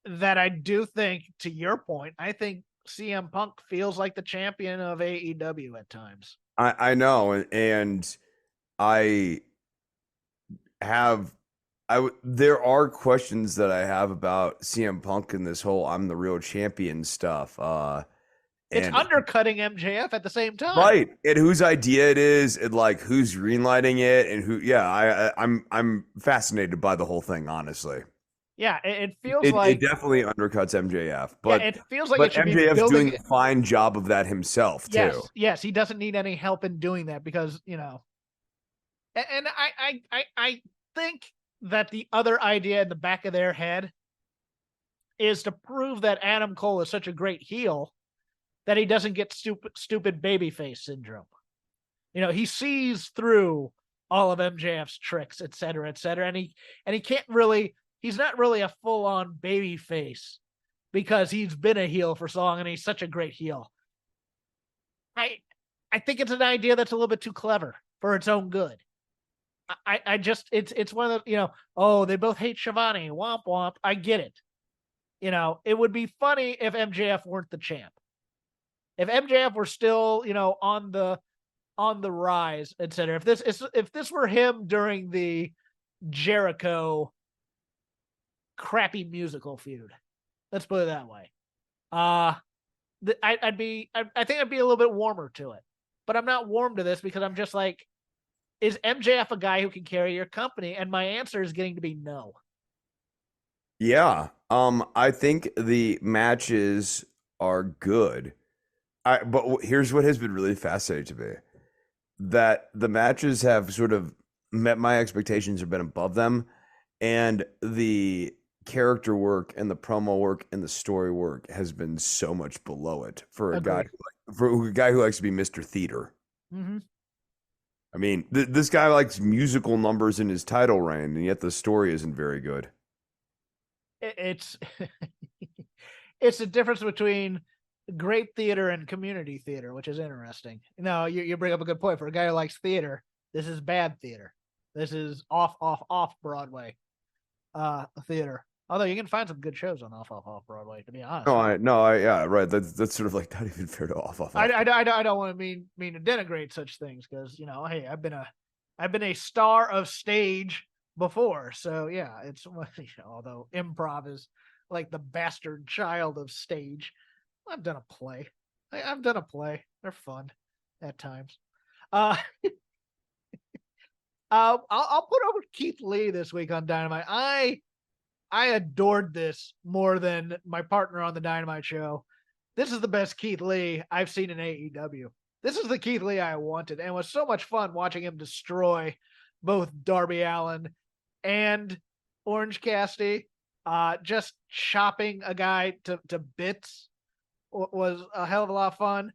that I do think, to your point, I think CM Punk feels like the champion of AEW at times. I know. And there are questions that I have about CM Punk and this whole "I'm the real champion" stuff. It's undercutting MJF at the same time, right? And whose idea it is, and like who's greenlighting it, and who? Yeah, I'm fascinated by the whole thing, honestly. Yeah, it feels like it definitely undercuts MJF, but it feels like but MJF's doing a fine job of that himself too. Yes, he doesn't need any help in doing that because and I think that the other idea in the back of their head is to prove that Adam Cole is such a great heel that he doesn't get stupid babyface syndrome. He sees through all of MJF's tricks, et cetera, and he can't really. He's not really a full-on babyface because he's been a heel for so long and he's such a great heel. I think it's an idea that's a little bit too clever for its own good. I just it's one of the they both hate Schiavone, womp womp. I get it. It would be funny if MJF weren't the champ. If MJF were still on the rise, etc. If this were him during the Jericho crappy musical feud, let's put it that way. I think I'd be a little bit warmer to it, but I'm not warm to this because I'm just like, is MJF a guy who can carry your company? And my answer is getting to be no. Yeah. I think the matches are good. But here's what has been really fascinating to me. That the matches have sort of met my expectations or been above them. And the character work and the promo work and the story work has been so much below it for a guy who likes to be Mr. Theater. Mm-hmm. I mean, this guy likes musical numbers in his title reign, and yet the story isn't very good. It's It's the difference between great theater and community theater, which is interesting. No, you bring up a good point. For a guy who likes theater, this is bad theater. This is off Broadway theater. Although you can find some good shows on off Broadway, to be honest. Yeah, right. That's sort of like not even fair to off. I don't want to mean to denigrate such things because hey, I've been a star of stage before, so yeah, it's although improv is like the bastard child of stage. I've done a play. I've done a play. They're fun at times. I'll put over Keith Lee this week on Dynamite. I adored this more than my partner on the Dynamite show. This is the best Keith Lee I've seen in AEW. This is the Keith Lee I wanted, and it was so much fun watching him destroy both Darby Allin and Orange Cassidy. Just chopping a guy to bits was a hell of a lot of fun.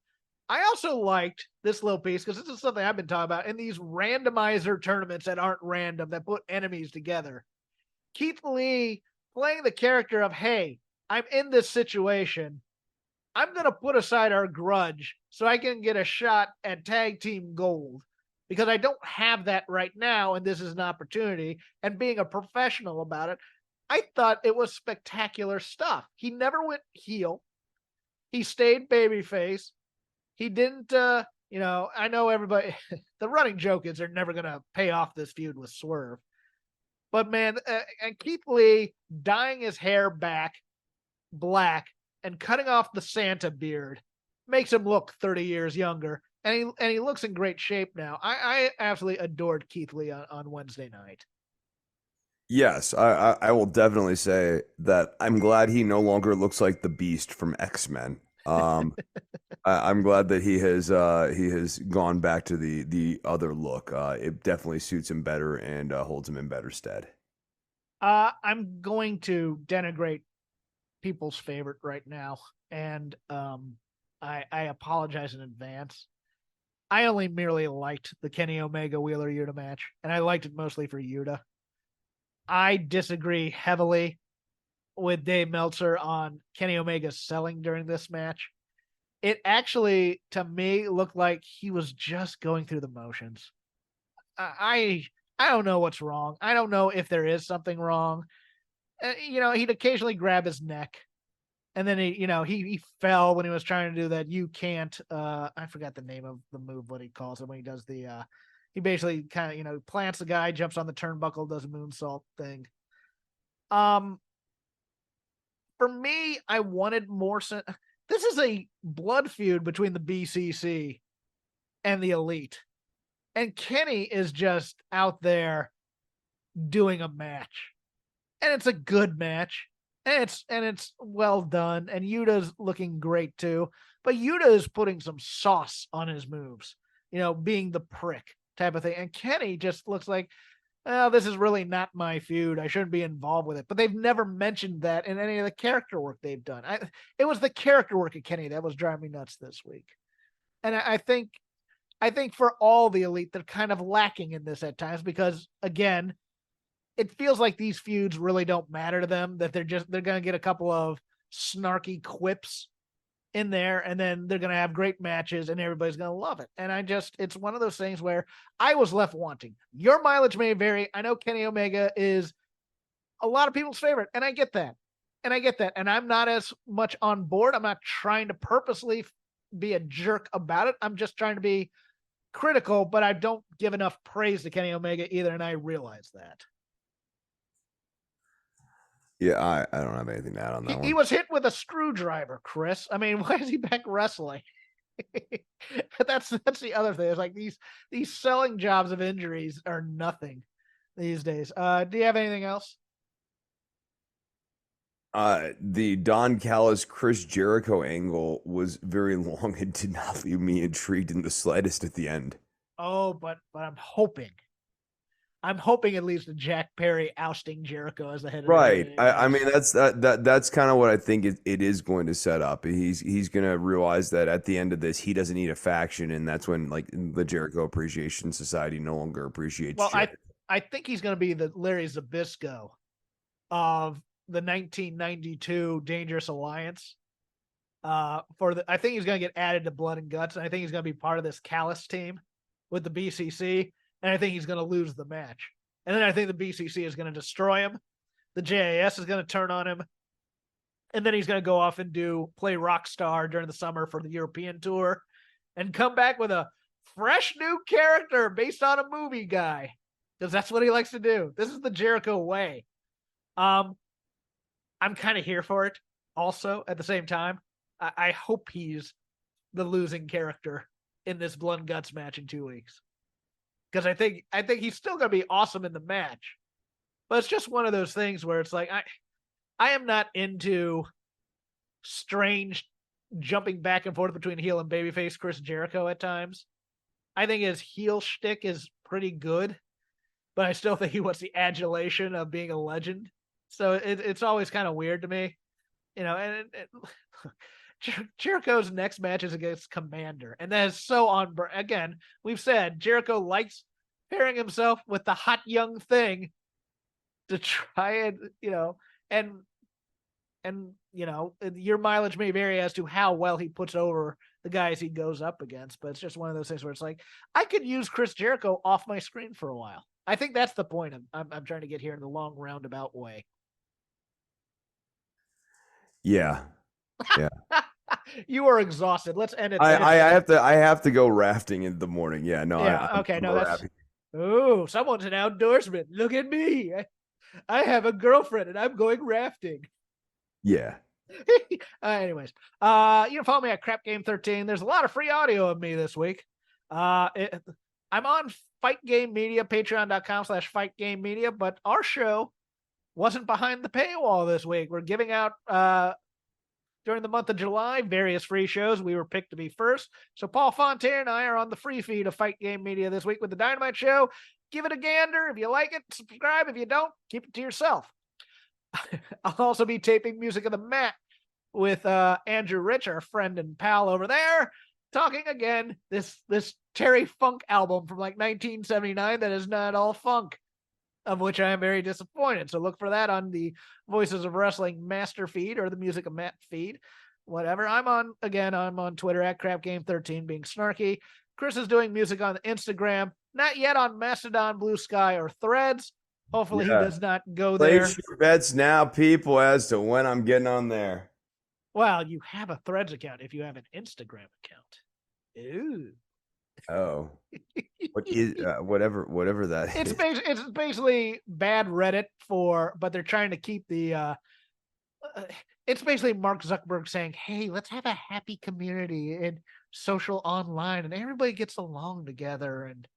I also liked this little piece because this is something I've been talking about in these randomizer tournaments that aren't random, that put enemies together. Keith Lee playing the character of, hey, I'm in this situation. I'm going to put aside our grudge so I can get a shot at tag team gold because I don't have that right now. And this is an opportunity. And being a professional about it, I thought it was spectacular stuff. He never went heel. He stayed babyface. He didn't, I know everybody, the running joke is they're never going to pay off this feud with Swerve. But man, and Keith Lee dyeing his hair back black and cutting off the Santa beard makes him look 30 years younger. And he looks in great shape now. I absolutely adored Keith Lee on Wednesday night. Yes, I will definitely say that I'm glad he no longer looks like the Beast from X-Men. I'm glad that he has gone back to the other look. It definitely suits him better and holds him in better stead. I'm going to denigrate people's favorite right now, and I apologize in advance. I only merely liked the Kenny Omega Wheeler Yuta match, and I liked it mostly for Yuta. I disagree heavily with Dave Meltzer on Kenny Omega's selling during this match. It actually, to me, looked like he was just going through the motions. I don't know what's wrong. I don't know if there is something wrong. He'd occasionally grab his neck, and then he fell when he was trying to do that. You can't. I forgot the name of the move. What he calls it when he does the. He basically kind of plants the guy, jumps on the turnbuckle, does a moonsault thing. For me, I wanted more. This is a blood feud between the BCC and the Elite. And Kenny is just out there doing a match. And it's a good match. And it's well done. And Yuta's looking great too. But Yuta is putting some sauce on his moves, being the prick type of thing. And Kenny just looks like, oh, this is really not my feud. I shouldn't be involved with it. But they've never mentioned that in any of the character work they've done. It was the character work of Kenny that was driving me nuts this week. And I think for all the Elite, they're kind of lacking in this at times because, again, it feels like these feuds really don't matter to them, that they're going to get a couple of snarky quips in there, and then they're going to have great matches and everybody's going to love it. And it's one of those things where I was left wanting. Your mileage may vary. I know Kenny Omega is a lot of people's favorite, and I get that. And I'm not as much on board. I'm not trying to purposely be a jerk about it. I'm just trying to be critical, but I don't give enough praise to Kenny Omega either, and I realize that. Yeah, I don't have anything to add on that one. He was hit with a screwdriver, Chris. I mean, why is he back wrestling? That's the other thing. It's like these selling jobs of injuries are nothing these days. Do you have anything else? The Don Callis Chris Jericho angle was very long and did not leave me intrigued in the slightest at the end. Oh, but I'm hoping at least a Jack Perry ousting Jericho as the head of right. the I mean, that's kind of what I think it is going to set up. He's going to realize that at the end of this, he doesn't need a faction, and that's when like the Jericho Appreciation Society no longer appreciates. Well, I think he's going to be the Larry Zbyszko of the 1992 Dangerous Alliance. I think he's going to get added to Blood and Guts, and I think he's going to be part of this Callus team with the BCC, and I think he's going to lose the match. And then I think the BCC is going to destroy him. The JAS is going to turn on him. And then he's going to go off and play Rockstar during the summer for the European tour and come back with a fresh new character based on a movie guy. Because that's what he likes to do. This is the Jericho way. I'm kind of here for it also at the same time. I hope he's the losing character in this Blood and Guts match in 2 weeks. Because I think he's still going to be awesome in the match. But it's just one of those things where it's like, I am not into strange jumping back and forth between heel and babyface Chris Jericho at times. I think his heel shtick is pretty good, but I still think he wants the adulation of being a legend. So it's always kind of weird to me, and Jericho's next match is against Commander. And that is so on. Again, we've said Jericho likes pairing himself with the hot young thing to try and, your mileage may vary as to how well he puts over the guys he goes up against, but it's just one of those things where it's like, I could use Chris Jericho off my screen for a while. I think that's the point I'm trying to get here in the long roundabout way. Yeah. You are exhausted. Let's end it. I have to go rafting in the morning. Yeah, no. Yeah, okay, no, that's rafting. Oh, someone's an outdoorsman. Look at me. I have a girlfriend and I'm going rafting. Yeah. Anyways, you can follow me at Crap Game 13. There's a lot of free audio of me this week. I'm on Fight Game Media, patreon.com/Fight Game Media, but our show wasn't behind the paywall this week. We're giving out, during the month of July, various free shows. We were picked to be first. So Paul Fontaine and I are on the free feed of Fight Game Media this week with the Dynamite Show. Give it a gander. If you like it, subscribe. If you don't, keep it to yourself. I'll also be taping Music of the Mat with Andrew Rich, our friend and pal over there, talking again this Terry Funk album from like 1979 that is not all funk, of which I am very disappointed. So look for that on the Voices of Wrestling master feed or the Music of Matt feed, whatever. I'm on Twitter at CrapGame13 being snarky. Chris is doing music on Instagram, not yet on Mastodon, Blue Sky, or Threads. Hopefully he does not go there. Place your bets now, people, as to when I'm getting on there. Well, you have a Threads account if you have an Instagram account. Ooh. Oh, what is whatever that is. It's basically bad Reddit but they're trying to keep the. It's basically Mark Zuckerberg saying, "Hey, let's have a happy community and social online, and everybody gets along together." And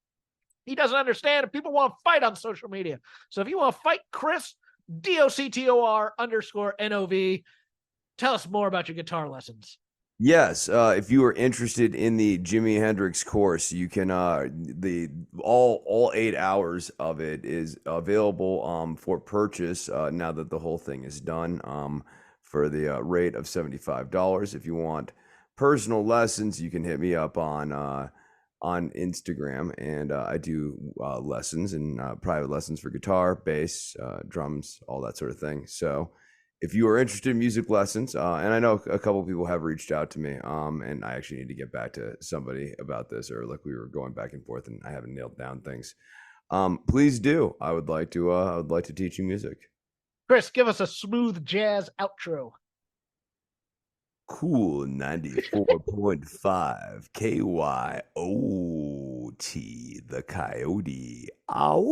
he doesn't understand if people want to fight on social media. So if you want to fight Chris, DOCTOR_NOV, tell us more about your guitar lessons. Yes, if you are interested in the Jimi Hendrix course, you can all 8 hours of it is available for purchase now that the whole thing is done for the rate of $75. If you want personal lessons, you can hit me up on Instagram, and I do lessons and private lessons for guitar, bass, drums, all that sort of thing. So if you are interested in music lessons, and I know a couple of people have reached out to me, and I actually need to get back to somebody about this, or like we were going back and forth and I haven't nailed down things. Please do. I would like to teach you music. Chris, give us a smooth jazz outro. Cool 94.5 KYOT, the Coyote. Ow!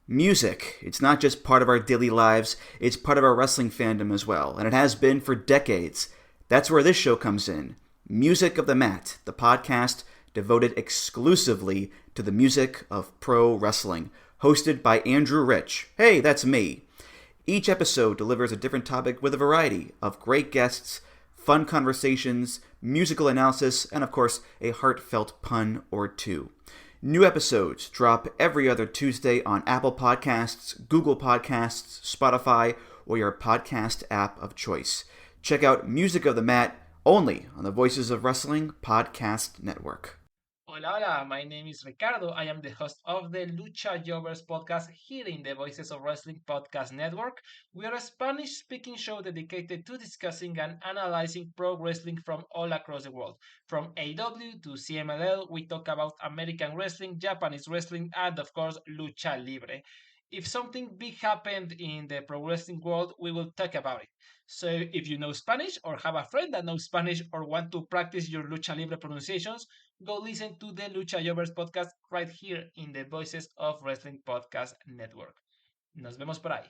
Music. It's not just part of our daily lives, it's part of our wrestling fandom as well, and it has been for decades. That's where this show comes in. Music of the Mat, the podcast devoted exclusively to the music of pro wrestling, hosted by Andrew Rich. Hey, that's me. Each episode delivers a different topic with a variety of great guests, fun conversations, musical analysis, and of course, a heartfelt pun or two. New episodes drop every other Tuesday on Apple Podcasts, Google Podcasts, Spotify, or your podcast app of choice. Check out Music of the Mat only on the Voices of Wrestling Podcast Network. Hola, hola, my name is Ricardo. I am the host of the Lucha Jovers podcast here in the Voices of Wrestling Podcast Network. We are a Spanish speaking show dedicated to discussing and analyzing pro wrestling from all across the world. From AW to CMLL, we talk about American wrestling, Japanese wrestling, and of course, Lucha Libre. If something big happened in the pro wrestling world, we will talk about it. So if you know Spanish or have a friend that knows Spanish or want to practice your Lucha Libre pronunciations, go listen to the Lucha Jovers podcast right here in the Voices of Wrestling Podcast Network. Nos vemos por ahí.